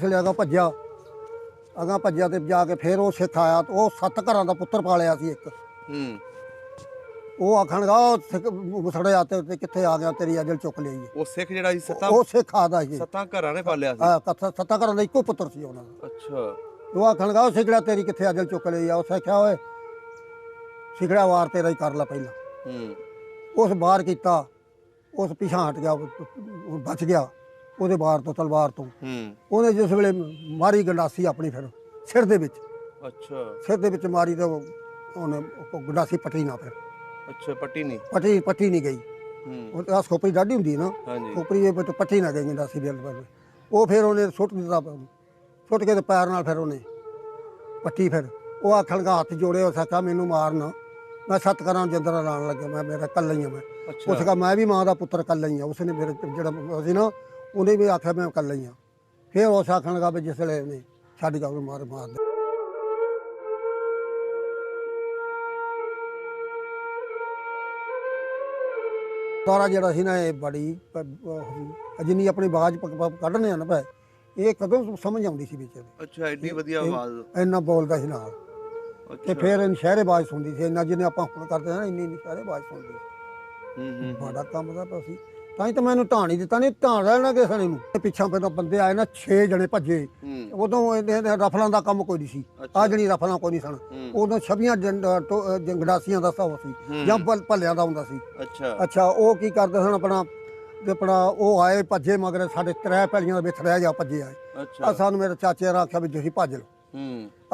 इसलिए अगा भज्या तो जाके फिर वो सिख आया तो वो 7 घरां दा पुत्तर पालिया सी एक। वो आखन लगा सिख मुसड़े आते ते कित्थे आ गया तेरी अजल चुक ਲਈ ਉਹ ਸਿੱਖ ਜਿਹੜਾ ਸੀ ਸੱਤਾਂ ਉਹ ਸਿੱਖ ਆਦਾ ਸੀ। 7 ਘਰਾਂ ਨੇ ਪਾਲਿਆ ਸੀ। 7 ਘਰਾਂ ਦਾ ਇੱਕੋ ਪੁੱਤਰ ਸੀ ਉਹਨਾਂ ਦਾ। ਅੱਛਾ। ਉਹ ਆਖਣ ਲਗਾ ਉਹ ਸਿਖੜਾ ਤੇਰੀ ਕਿੱਥੇ ਅਜਲ ਚੁੱਕ ਲਈ ਆ। ਉਹ ਸਿੱਖਿਆ ਓਏ ਸਿਖੜਾ ਵਾਰ ਤੇਰਾ ਹੀ ਕਰ ਲੈ ਪਹਿਲਾਂ। ਉਸ ਬਾਹਰ ਕੀਤਾ, ਉਸ ਪਿਛਾਂ ਹਟ ਗਿਆ, ਉਹ ਬਚ ਗਿਆ ਉਹਦੇ ਬਾਹਰ ਤੋਂ ਤਲਵਾਰ ਤੋਂ। ਉਹਨੇ ਜਿਸ ਵੇਲੇ ਮਾਰੀ ਗੰਡਾਸੀ ਆਪਣੀ ਫਿਰ ਸਿਰ ਦੇ ਵਿੱਚ। ਅੱਛਾ। ਸਿਰ ਦੇ ਵਿੱਚ ਮਾਰੀ ਤਾਂ ਉਹਨੇ ਗੰਡਾਸੀ ਪੱਟੀ ਨਾ ਫਿਰ। ਅੱਛਾ ਪੱਟੀ ਨਹੀਂ ਪੱਟੀ ਨਹੀਂ ਗਈ। ਉਹ ਆਹ ਖੋਪਰੀ ਡਾਢੀ ਹੁੰਦੀ ਨਾ, ਖੋਪਰੀ ਦੇ ਵਿੱਚ ਪੱਟੀ ਨਾ ਗਈ ਗੰਡਾਸੀ ਦੇ। ਉਹ ਫਿਰ ਉਹਨੇ ਸੁੱਟ ਦਿੱਤਾ, ਸੁੱਟ ਕੇ ਤੇ ਪੈਰ ਨਾਲ ਫਿਰ ਉਹਨੇ ਪੱਟੀ। ਫਿਰ ਉਹ ਆਖਣ ਲਗਾ ਹੱਥ ਜੋੜੇ, ਹੋ ਸਕਾ ਮੈਨੂੰ ਮਾਰਨ, ਮੈਂ 7 ਘਰਾਂ ਜਿੰਦਰਾ ਲਾਉਣ ਲੱਗਿਆ, ਮੈਂ ਮੇਰਾ ਕੱਲਾ ਹੀ ਆ। ਮੈਂ ਉਸ ਕਾ ਮੈਂ ਵੀ ਮਾਂ ਦਾ ਪੁੱਤਰ ਕੱਲਾ ਹੀ ਆ। ਉਸਨੇ ਮੇਰੇ ਜਿਹੜਾ ਸੀ ਨਾ ਉਹਨੇ ਵੀ ਆਖਿਆ ਮੈਂ ਕੱਲਾ ਹੀ ਆ। ਫਿਰ ਉਸ ਆਖਣ ਲਗਾ ਵੀ ਜਿਸ ਵੇਲੇ ਉਹਨੇ ਛੱਡ ਗਿਆ ਉਹਨੂੰ ਮਾਰ ਦੇ। ਸਾਰਾ ਜਿਹੜਾ ਸੀ ਨਾ ਇਹ ਬੜੀ ਜਿੰਨੀ ਆਪਣੀ ਆਵਾਜ਼ ਕੱਢਨੇ ਆ ਨਾ ਭਾਈ, ਇਹ ਕਦੋਂ ਸਮਝ ਆਉਂਦੀ ਸੀ ਵਿੱਚ। ਅੱਛਾ ਐਡੀ ਵਧੀਆ ਆਵਾਜ਼, ਇੰਨਾ ਬੋਲਦਾ ਸੀ ਨਾਲ। ਤੇ ਫਿਰ ਇਹਨੂੰ ਸ਼ਹਿਰੇ ਆਵਾਜ਼ ਸੁਣਦੀ ਸੀ, ਇੰਨਾ ਜਿਹਨੇ ਆਪਾਂ ਹੁਣ ਕਰਦੇ ਨਾ ਇੰਨੀ ਸ਼ਹਿਰੇ ਆਵਾਜ਼ ਸੁਣਦੀ ਸੀ। ਬੜਾ ਕੰਮ ਦਾ ਸੀ, ਤਾਂ ਹੀ ਤਾਂ ਮੈਨੂੰ ਢਾਣ ਹੀ ਦਿੱਤਾ। ਨਹੀਂ ਢਾਣ ਲੈਣਾ ਕਿਸੇ ਨੇ ਨੂੰ। ਪਿੱਛਾ ਪਹਿਲਾਂ ਬੰਦੇ ਆਏ ਨਾ 6 ਜਣੇ ਭੱਜੇ। ਉਦੋਂ ਰਫਲਾਂ ਦਾ ਕੰਮ ਕੋਈ ਨਹੀਂ ਸੀ, ਆਹ ਜਿਹੜੀ ਰਫਲਾਂ ਕੋਈ ਨਹੀਂ ਸਨ। ਉਦੋਂ 26 ਗੰਡਾਸੀਆਂ ਦਾ ਹਿਸਾਬ ਸੀ ਜਾਂ ਭੱਲਿਆਂ ਦਾ ਹੁੰਦਾ ਸੀ। ਅੱਛਾ ਉਹ ਕੀ ਕਰਦੇ ਸਨ ਆਪਣਾ ਉਹ ਆਏ ਭੱਜੇ, ਮਗਰ ਸਾਡੇ 3 ਭੈਲੀਆਂ ਦੇ ਵਿੱਚ ਰਹਿ ਗਿਆ, ਭੱਜੇ ਆਏ। ਸਾਨੂੰ ਮੇਰੇ ਚਾਚੇ ਨੇ ਆਖਿਆ ਵੀ ਤੁਸੀਂ ਭੱਜ ਲਓ।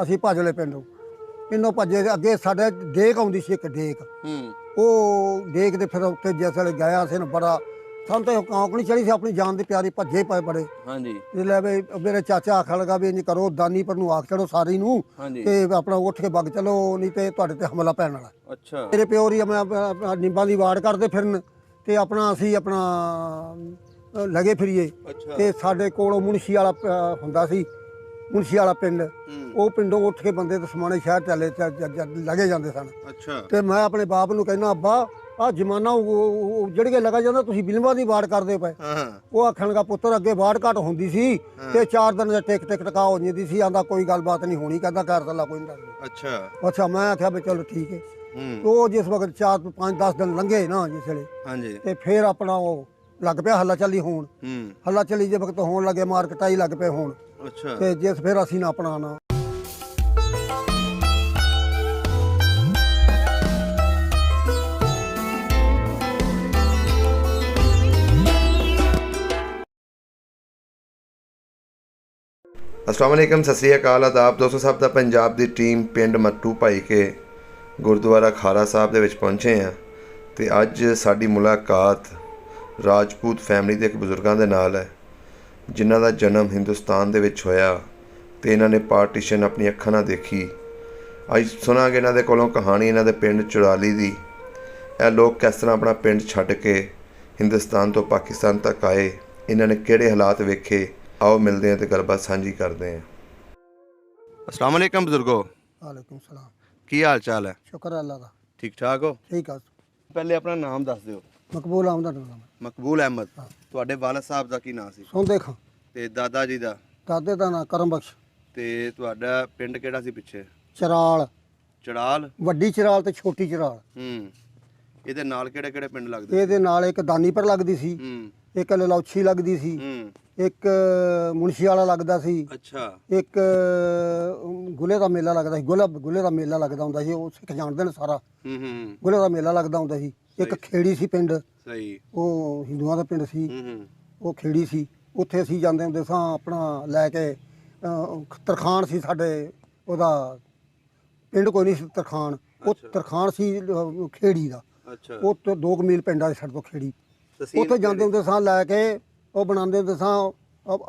ਅਸੀਂ ਭੱਜ ਲਏ ਪਿੰਡੋਂ ਭੱਜੇ। ਅੱਗੇ ਸਾਡੇ ਡੇਕ ਆਉਂਦੀ ਸੀ, ਇੱਕ ਡੇਕ। ਉਹ ਡੇਕ ਦੇ ਫਿਰ ਉੱਤੇ ਜਿਸ ਵੇਲੇ ਗਿਆ ਸੀ ਨਾ, ਬੜਾ ਸਾਨੂੰ ਤਾਂ ਕੌਂਕ ਨਹੀਂ ਚੜੀ ਸੀ, ਆਪਣੀ ਜਾਨ ਦੀ ਪਿਆਰੀ। ਭੱਜੇ ਪਏ ਬੜੇ। ਲੈ ਵੀ ਮੇਰੇ ਚਾਚਾ ਆਖਣ ਲੱਗਾ ਵੀ ਇੰਝ ਕਰੋ, ਦਾਨੀ ਪਰ ਨੂੰ ਆਖ ਚੜੋ ਸਾਰੀ ਨੂੰ ਤੇ ਆਪਣਾ ਉੱਠ ਕੇ ਵਗ ਚਲੋ, ਨਹੀਂ ਤੇ ਤੁਹਾਡੇ ਤੇ ਹਮਲਾ ਪੈਣ ਵਾਲਾ। ਮੇਰੇ ਪਿਓ ਹੀ ਆਪਣਾ ਨਿੰਬਾਂ ਦੀ ਵਾੜ ਕਰਦੇ ਫਿਰਨ ਤੇ ਅਸੀਂ ਲਗੇ ਫਿਰੀਏ। ਤੇ ਸਾਡੇ ਕੋਲ ਮੁਨਸ਼ੀ ਵਾਲਾ ਹੁੰਦਾ ਸੀ, ਮੁਨਸ਼ੀ ਵਾਲਾ ਪਿੰਡ। ਉਹ ਪਿੰਡੋਂ ਉੱਠ ਕੇ ਬੰਦੇ ਤੇ ਸਮਾਣੇ ਸ਼ਹਿਰ ਚੱਲੇ ਲਗੇ ਜਾਂਦੇ ਸਨ। ਤੇ ਮੈਂ ਆਪਣੇ ਬਾਪ ਨੂੰ ਕਹਿੰਦਾ, ਅੱਬਾ ਆਹ ਜ਼ਮਾਨਾ ਜਿਹੜੇ ਕੇ ਲਗਾ ਜਾਂਦਾ, ਤੁਸੀਂ ਫਿਲਮਾਂ ਦੀ ਵਾੜ ਕਰਦੇ ਪਏ। ਉਹ ਆਖਣ ਲੱਗਾ, ਪੁੱਤਰ ਅੱਗੇ ਵਾੜ ਘੱਟ ਹੁੰਦੀ ਸੀ ਤੇ 4 ਦਿਨ ਦੇ ਟਿਕ ਟਕਾ ਹੋ ਜਾਂਦੀ ਸੀ। ਆਂਦਾ ਕੋਈ ਗੱਲਬਾਤ ਨਹੀਂ ਹੋਣੀ, ਕਹਿੰਦਾ ਘਰ ਦਾ ਕੋਈ ਨਹੀਂ। ਅੱਛਾ ਮੈਂ ਆਖਿਆ ਵੀ ਚਲੋ ਠੀਕ ਹੈ। ਉਹ ਜਿਸ ਵਕਤ 4 5 10 ਦਿਨ ਲੰਘੇ ਨਾ ਜਿਸ ਵੇਲੇ, ਤੇ ਫਿਰ ਆਪਣਾ ਉਹ ਲੱਗ ਪਿਆ ਹੱਲਾ ਚੱਲੀ ਹੋਣ। ਹੱਲਾ ਚੱਲੀ ਜੇ ਵਕਤ ਹੋਣ ਲੱਗੇ, ਮਾਰ ਕਟਾਈ ਲੱਗ ਪਏ ਹੋਣ। ਤੇ ਜਿਸ ਫਿਰ ਅਸੀਂ ਨਾ ਆਪਣਾ ਨਾ अस्सलाम वालेकुम, सत श्री अकाल, आदाब दोस्तों। सब ਦਾ ਪੰਜਾਬ ਦੀ ਟੀਮ ਪਿੰਡ ਮੱਟੂ ਭਾਈ ਕੇ ਗੁਰਦੁਆਰਾ ਖਾਰਾ ਸਾਹਿਬ ਦੇ ਵਿੱਚ ਪਹੁੰਚੇ ਹਾਂ ਤੇ ਅੱਜ ਸਾਡੀ ਮੁਲਾਕਾਤ ਰਾਜਪੂਤ ਫੈਮਿਲੀ ਦੇ ਇੱਕ ਬਜ਼ੁਰਗਾਂ ਦੇ ਨਾਲ ਹੈ, ਜਿਨ੍ਹਾਂ ਦਾ ਜਨਮ ਹਿੰਦੁਸਤਾਨ ਦੇ ਵਿੱਚ ਹੋਇਆ ਤੇ ਇਹਨਾਂ ਨੇ ਪਾਰਟੀਸ਼ਨ ਆਪਣੀ ਅੱਖਾਂ ਨਾਲ ਦੇਖੀ। ਅੱਜ ਸੁਣਾਂਗੇ ਇਹਨਾਂ ਦੇ ਕੋਲੋਂ ਕਹਾਣੀ ਇਹਨਾਂ ਦੇ ਪਿੰਡ ਚੁਰਾਲੀ ਦੀ। ਇਹ ਲੋਕ ਕਿਸ ਤਰ੍ਹਾਂ ਆਪਣਾ ਪਿੰਡ ਛੱਡ ਕੇ ਹਿੰਦੁਸਤਾਨ ਤੋਂ ਪਾਕਿਸਤਾਨ ਤੱਕ ਆਏ, ਇਹਨਾਂ ਨੇ ਕਿਹੜੇ ਹਾਲਾਤ ਵੇਖੇ। आओ मिलते हैं तो गलबात साझी करते हैं। अस्सलाम वालेकुम बुजुर्गो। वालेकुम सलाम। की हाल चाल है? शुक्र है अल्लाह का। ठीक ठाक हो? ठीक है। पहले अपना नाम दस दिओ। मकबूल अहमद। मकबूल अहमद। ਤੁਹਾਡੇ ਵਾਲਦ ਸਾਹਿਬ ਦਾ ਕੀ ਨਾਮ ਸੀ? ਸੌਂਦੇ ਖਾਂ। ਤੇ ਦਾਦਾ ਜੀ ਦਾ? ਦਾਦੇ ਦਾ ਨਾਮ ਕਰਮ ਬਖਸ਼। ਤੇ ਤੁਹਾਡਾ ਪਿੰਡ ਕਿਹੜਾ ਸੀ ਪਿੱਛੇ? ਚਰਾਲ। ਚੜਾਲ? ਵੱਡੀ ਚਰਾਲ ਤੇ ਛੋਟੀ ਚਰਾਲ। ਇਹਦੇ ਨਾਲ ਕਿਹੜੇ ਕਿਹੜੇ ਪਿੰਡ ਲੱਗਦੇ? ਇਹਦੇ ਨਾਲ ਇੱਕ ਦਾਨੀਪੁਰ ਲੱਗਦੀ ਸੀ, ਇੱਕ ਲਲੌਛੀ ਲੱਗਦੀ ਸੀ, ਇੱਕ ਮੁਨਸ਼ੀ ਵਾਲਾ ਲੱਗਦਾ ਸੀ। ਅੱਛਾ। ਇੱਕ ਗੁਲੇ ਦਾ ਮੇਲਾ ਲੱਗਦਾ ਸੀ, ਗੁਲੇ ਦਾ ਮੇਲਾ ਲੱਗਦਾ ਹੁੰਦਾ ਸੀ। ਉਹ ਸਿੱਖ ਜਾਣਦੇ ਨੇ ਸਾਰਾ। ਗੁਲੇ ਦਾ ਮੇਲਾ ਲੱਗਦਾ ਹੁੰਦਾ ਸੀ। ਇੱਕ ਖੇੜੀ ਸੀ ਪਿੰਡ, ਸਹੀ, ਉਹ ਹਿੰਦੂਆਂ ਦਾ ਪਿੰਡ ਸੀ। ਉਹ ਖੇੜੀ ਸੀ, ਉੱਥੇ ਅਸੀਂ ਜਾਂਦੇ ਹੁੰਦੇ ਸਾਂ ਆਪਣਾ ਲੈ ਕੇ। ਤਰਖਾਣ ਸੀ ਸਾਡੇ, ਉਹਦਾ ਪਿੰਡ ਕੋਈ ਨਹੀਂ ਸੀ ਤਰਖਾਣ। ਉਹ ਤਰਖਾਣ ਸੀ ਖੇੜੀ ਦਾ। ਉਹ ਤੋਂ 2 ਮੀਲ ਪਿੰਡ ਆ ਸਾਡੇ ਤੋਂ ਖੇੜੀ। ਉੱਥੇ ਜਾਂਦੇ ਹੁੰਦੇ ਸਾਂ ਲੈ ਕੇ, ਉਹ ਬਣਾਉਂਦੇ ਹੁੰਦੇ ਸਾਂ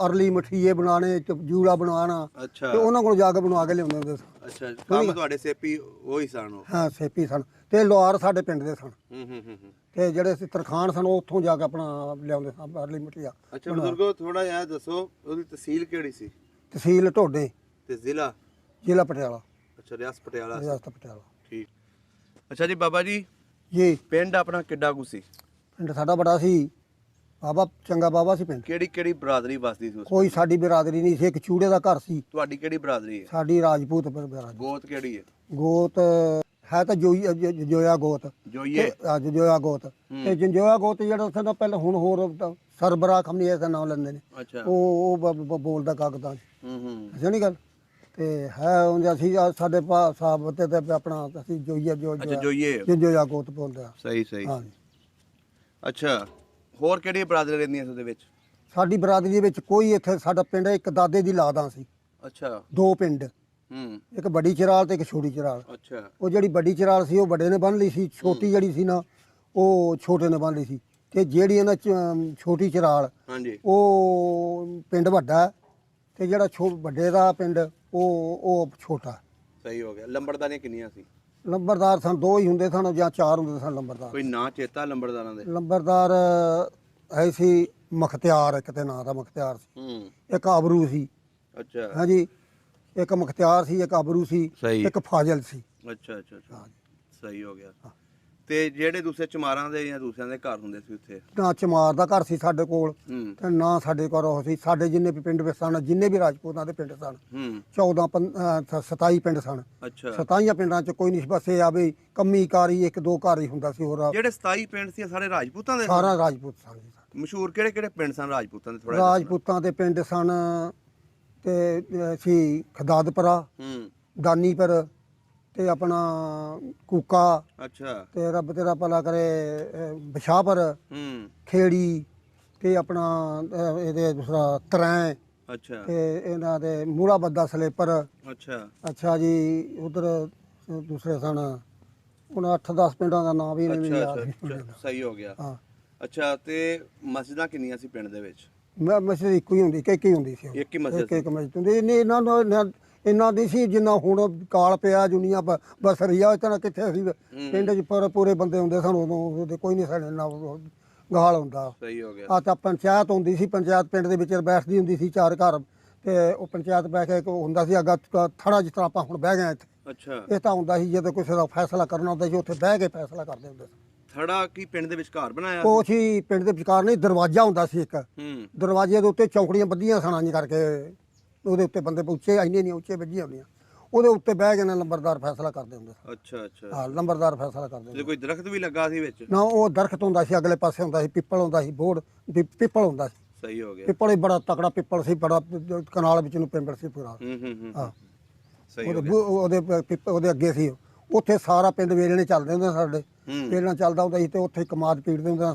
ਅਰਲੀ ਮਠੀਏ ਬਣਾਉਣੇ, ਜੂੜਾ ਬਣਾਉਣਾ। ਤੇ ਉਹਨਾਂ ਕੋਲ ਜਾ ਕੇ ਬਣਵਾ ਕੇ ਲਿਆਉਂਦੇ ਹੁੰਦੇ ਸਾਂ। ਅੱਛਾ, ਕੰਮ ਤੁਹਾਡੇ ਸੇਪੀ ਉਹੀ ਸਨ? ਹਾਂ ਸੇਪੀ ਸਨ, ਤੇ ਲੋਹਾਰ ਸਾਡੇ ਪਿੰਡ ਦੇ ਸਨ। ਤੇ ਜਿਹੜੇ ਸੀ ਤਰਖਾਣ ਸਨ, ਉਹ ਉੱਥੋਂ ਜਾ ਕੇ ਆਪਣਾ ਲਿਆਉਂਦੇ ਸਾਂ ਅਰਲੀ ਮਠੀਆ। ਅੱਛਾ ਬਜ਼ੁਰਗੋ, ਥੋੜਾ ਜਿਹਾ ਦੱਸੋ ਉਹਦੀ ਤਹਿਸੀਲ ਕਿਹੜੀ ਸੀ? ਤਹਿਸੀਲ ਢੋਡੇ ਤੇ ਜ਼ਿਲ੍ਹਾ ਪਟਿਆਲਾ। ਅੱਛਾ, ਰਿਆਸਤ ਪਟਿਆਲਾ। ਰਿਆਸਤ ਪਟਿਆਲਾ। ਠੀਕ। ਅੱਛਾ ਜੀ ਬਾਬਾ ਜੀ, ਜੀ ਪਿੰਡ ਆਪਣਾ ਕਿੱਡਾ ਕੁ ਸੀ? ਪਿੰਡ ਸਾਡਾ ਬੜਾ ਸੀ। ਬਾਬਾ ਚੰਗਾ ਬਾਬਾ ਸੀ ਪਿੰਡ। ਕਿਹੜੀ ਬਰਾਦਰੀ ਵਸਦੀ ਸੀ ਉਸ ਕੋਈ ਸਾਡੀ ਬਿਰਾਦਰੀ ਨਹੀਂ ਸੀ, ਇੱਕ ਚੂੜੇ ਦਾ ਘਰ ਸੀ। ਤੁਹਾਡੀ ਕਿਹੜੀ ਬਰਾਦਰੀ ਹੈ? ਸਾਡੀ ਰਾਜਪੂਤ ਬਿਰਾਦਰੀ। ਗੋਤ ਕਿਹੜੀ ਹੈ? ਗੋਤ ਹੈ ਤਾਂ ਜੋਇਆ ਗੋਤ, ਜੋਈਏ। ਜੋਇਆ ਗੋਤ ਤੇ ਜੰਜੋਇਆ ਗੋਤ ਜਿਹੜਾ ਉੱਥੇ ਦਾ ਪਹਿਲਾਂ ਹੁਣ ਹੋਰ ਸਰਬਰਾ ਖਮਨੀ ਐਸਾ ਨਾਮ ਲੈਂਦੇ ਨੇ। ਅੱਛਾ। ਉਹ ਬੋਲਦਾ ਕਾਗਜ਼ਾਂ 'ਚ। ਹੂੰ। ਨਹੀਂ ਗੱਲ ਤੇ ਹੈ ਉਂਝ ਅਸੀਂ ਸਾਡੇ ਸਾਹਿਬ ਤੇ ਆਪਣਾ ਅਸੀਂ ਜੋਈਆ ਅੱਛਾ ਜੋਈਏ। ਜੋਇਆ ਗੋਤ ਬੋਲਦੇ ਆ। ਸਹੀ। ਹਾਂ। ਅੱਛਾ, ਹੋਰ ਕਿਹੜੀ ਬਰਾਦਰੀ ਰਹਿੰਦੀਆਂ ਸੀ ਉਹਦੇ ਵਿੱਚ? ਸਾਡੀ ਬਰਾਦਰੀ ਦੇ ਵਿੱਚ ਕੋਈ ਇੱਥੇ ਸਾਡਾ ਪਿੰਡ ਇੱਕ ਦਾਦੇ ਦੀ ਲਾਦਾਂ ਸੀ। ਅੱਛਾ। ਦੋ ਪਿੰਡ, ਇੱਕ ਵੱਡੀ ਚਰਾਲ ਤੇ ਇੱਕ ਛੋਟੀ ਚਰਾਲ। ਅੱਛਾ। ਉਹ ਜਿਹੜੀ ਵੱਡੀ ਚਰਾਲ ਸੀ ਉਹ ਵੱਡੇ ਨੇ ਬੰਨ ਲਈ ਸੀ, ਛੋਟੀ ਜਿਹੜੀ ਸੀ ਨਾ ਉਹ ਛੋਟੇ ਨੇ ਬੰਨ ਲਈ ਸੀ। ਤੇ ਜਿਹੜੀ ਇਹਨਾਂ ਛੋਟੀ ਚਰਾਲ, ਹਾਂਜੀ, ਉਹ ਪਿੰਡ ਵੱਡਾ ਤੇ ਜਿਹੜਾ ਵੱਡੇ ਦਾ ਪਿੰਡ ਉਹ ਛੋਟਾ। ਸਹੀ ਹੋ ਗਿਆ। ਲੰਬੜਦਾਰੀਆਂ ਕਿੰਨੀਆਂ ਸੀ? ਲੰਬਰਦਾਰ ਸਨ ਦੋ ਹੀ ਹੁੰਦੇ ਸਨ ਜਾਂ ਚਾਰ ਹੁੰਦੇ ਸਨ ਲੰਬਰਦਾਰ। ਕੋਈ ਨਾਂ ਚੇਤਾ ਲੰਬੜਦਾਰਾਂ ਦੇ? ਲੰਬਰਦਾਰ ਹੈ ਸੀ ਮੁਖਤਿਆਰ, ਇੱਕ ਤੇ ਨਾਂ ਦਾ ਮੁਖਤਿਆਰ ਸੀ, ਇੱਕ ਅਬਰੂ ਸੀ। ਅੱਛਾ। ਹਾਂਜੀ, ਇੱਕ ਮੁਖਤਿਆਰ ਸੀ, ਇੱਕ ਅਬਰੂ ਸੀ, ਇੱਕ ਫਾਜ਼ਲ ਸੀ। ਅੱਛਾ। ਸਹੀ ਹੋ ਗਿਆ। ਤੇ ਜਿਹੜੇ ਦੂਸਰੇ ਚਮਾਰਾਂ ਦੇ ਜਾਂ ਦੂਸਰਿਆਂ ਦੇ ਘਰ ਹੁੰਦੇ ਸੀ ਉੱਥੇ? ਨਾ ਚਮਾਰ ਦਾ ਘਰ ਸੀ ਸਾਡੇ ਕੋਲ ਤੇ ਨਾ ਸਾਡੇ ਕੋਲ ਉਹ ਸੀ। ਸਾਡੇ ਜਿੰਨੇ ਵੀ ਪਿੰਡ ਸਨ, ਜਿੰਨੇ ਵੀ ਰਾਜਪੂਤਾਂ ਦੇ ਪਿੰਡ ਸਨ, 27 ਪਿੰਡ ਸਨ। ਅੱਛਾ। 27 ਪਿੰਡਾਂ ਚ ਕੋਈ ਨਹੀਂ ਬਸ ਇਹ ਆ ਵੀ ਕੰਮੀ ਕਾਰੀ ਇੱਕ ਦੋ ਘਰ ਹੀ ਹੁੰਦਾ ਸੀ। ਹੋਰ ਜਿਹੜੇ 27 ਪਿੰਡ ਸੀ ਸਾਰੇ ਰਾਜਪੂਤਾਂ ਦੇ? ਸਾਰਾ ਰਾਜਪੂਤ ਸਨ। ਮਸ਼ਹੂਰ ਕਿਹੜੇ ਪਿੰਡ ਸਨ ਰਾਜਪੂਤਾਂ ਦੇ? ਥੋੜਾ ਰਾਜਪੂਤਾਂ ਦੇ ਪਿੰਡ ਸਨ ਤੇ ਸੀ ਖਦਾਦਪੁਰਾ, ਦਾਨੀਪੁਰ ਤੇ ਆਪਣਾ ਕੂਕਾ। ਅੱਛਾ। ਤੇ ਰੱਬ ਤੇਰਾ ਭਲਾ ਕਰੇ ਬਸ਼ਾਹਪੁਰ, ਖੇੜੀ ਤੇ ਆਪਣਾ ਇਹਦੇ ਦੂਸਰਾ ਤਰੈਂ। ਅੱਛਾ। ਤੇ ਇਹਨਾਂ ਦੇ ਮੂਲਾ ਬੱਦਾ ਸਲੇਪਰ। ਅੱਛਾ ਜੀ। ਉਧਰ ਦੂਸਰੇ ਸਨ ਉਹਨਾਂ 8-10 ਪਿੰਡਾਂ ਦਾ ਨਾਮ ਵੀ ਨਹੀਂ ਯਾਦ। ਸਹੀ ਹੋ ਗਿਆ। ਹਾਂ। ਅੱਛਾ, ਤੇ ਮਸਜਿਦਾਂ ਕਿੰਨੀਆਂ ਸੀ ਪਿੰਡ ਦੇ ਵਿੱਚ? ਮਸਜਿਦ ਇੱਕੋ ਹੀ ਹੁੰਦੀ, ਇੱਕ ਹੀ ਹੁੰਦੀ ਸੀ। ਇੱਕ ਹੀ ਮਸਜਿਦ? ਇੱਕ ਮਸਜਿਦ ਹੁੰਦੀ। ਇਹਨਾਂ ਨੂੰ ਇੰਨਾ ਦੀ ਸੀ ਜਿੰਨਾ ਹੁਣ ਕਾਲ ਪਿਆ ਦੁਨੀਆ ਬਸਰੀਆ ਇਤਨਾ ਕਿੱਥੇ ਸੀ ਪਿੰਡ 'ਚ ਪੂਰੇ ਬੰਦੇ ਹੁੰਦੇ ਸਨ ਉਦੋਂ। ਕੋਈ ਨਹੀਂ ਸਾਡੇ ਨਾਲ ਗਾਲ ਹੁੰਦਾ। ਸਹੀ ਹੋ ਗਿਆ। ਆ ਤਾਂ ਪੰਚਾਇਤ ਹੁੰਦੀ ਸੀ, ਪੰਚਾਇਤ ਪਿੰਡ ਦੇ ਵਿੱਚ ਬੈਠਦੀ ਹੁੰਦੀ ਸੀ, 4 ਘਰ ਤੇ ਉਹ ਪੰਚਾਇਤ ਬਹਿ ਕੇ ਹੁੰਦਾ ਸੀ ਅੱਗਾ ਥੜਾ ਜਿਸ ਤਰ੍ਹਾਂ ਆਪਾਂ ਹੁਣ ਬਹਿ ਗਏ ਇੱਥੇ। ਅੱਛਾ। ਇਹ ਤਾਂ ਹੁੰਦਾ ਸੀ ਜਦੋਂ ਕਿਸੇ ਦਾ ਫੈਸਲਾ ਕਰਨਾ ਹੁੰਦਾ ਸੀ ਉੱਥੇ ਬਹਿ ਕੇ ਫੈਸਲਾ ਕਰਦੇ ਹੁੰਦੇ ਸੀ। ਥੜਾ ਕੀ ਪਿੰਡ ਦੇ ਵਿੱਚ ਘਰ ਬਣਾਇਆ? ਉਹ ਸੀ ਪਿੰਡ ਦੇ ਵਿਚਕਾਰ ਨਹੀਂ, ਦਰਵਾਜ਼ਾ ਹੁੰਦਾ ਸੀ ਇੱਕ। ਦਰਵਾਜ਼ੇ ਦੇ ਉੱਤੇ ਚੌਂਕੜੀਆਂ ਬੱਧੀਆਂ ਸਨ ਇੰਝ ਕਰਕੇ, ਉਹਦੇ ਉੱਤੇ ਬੰਦੇ ਉੱਚੇ ਇੰਨੇ ਨਹੀਂ ਉੱਚੇ ਵੱਜੀਆਂ ਹੁੰਦੀਆਂ, ਉਹਦੇ ਉੱਤੇ ਬਹਿ ਕੇ ਨਾ ਲੰਬਰਦਾਰ ਫੈਸਲਾ ਕਰਦੇ ਹੁੰਦੇ ਸਨ। ਅੱਛਾ। ਹਾਂ, ਲੰਬਰਦਾਰ ਫੈਸਲਾ ਕਰਦੇ ਹੁੰਦੇ। ਕੋਈ ਦਰਖਤ ਵੀ ਲੱਗਾ ਸੀ ਵਿੱਚ? ਨਾ, ਉਹ ਦਰਖਤ ਹੁੰਦਾ ਸੀ ਅਗਲੇ ਪਾਸੇ ਹੁੰਦਾ ਸੀ, ਪਿੱਪਲ ਹੁੰਦਾ ਸੀ, ਬੋੜ ਪਿੱਪਲ ਹੁੰਦਾ ਸੀ। ਸਹੀ ਹੋ ਗਿਆ। ਪਿੱਪਲ ਹੀ ਬੜਾ ਤਕੜਾ ਪਿੱਪਲ ਸੀ, ਬੜਾ ਕਨਾਲ ਵਿੱਚ ਨੂੰ ਪਿੰਡ ਸੀ ਪੂਰਾ। ਹਾਂ। ਸਹੀ ਹੋ ਗਿਆ। ਉਹਦੇ ਅੱਗੇ ਸੀ, ਉੱਥੇ ਸਾਰਾ ਪਿੰਡ ਵੇਲਣੇ ਚੱਲਦੇ ਹੁੰਦੇ ਸਾਡੇ। ਵੇਲਣਾ ਚੱਲਦਾ ਹੁੰਦਾ ਸੀ ਤੇ ਉੱਥੇ ਕਮਾਦ ਪੀੜਦੇ ਹੁੰਦੇ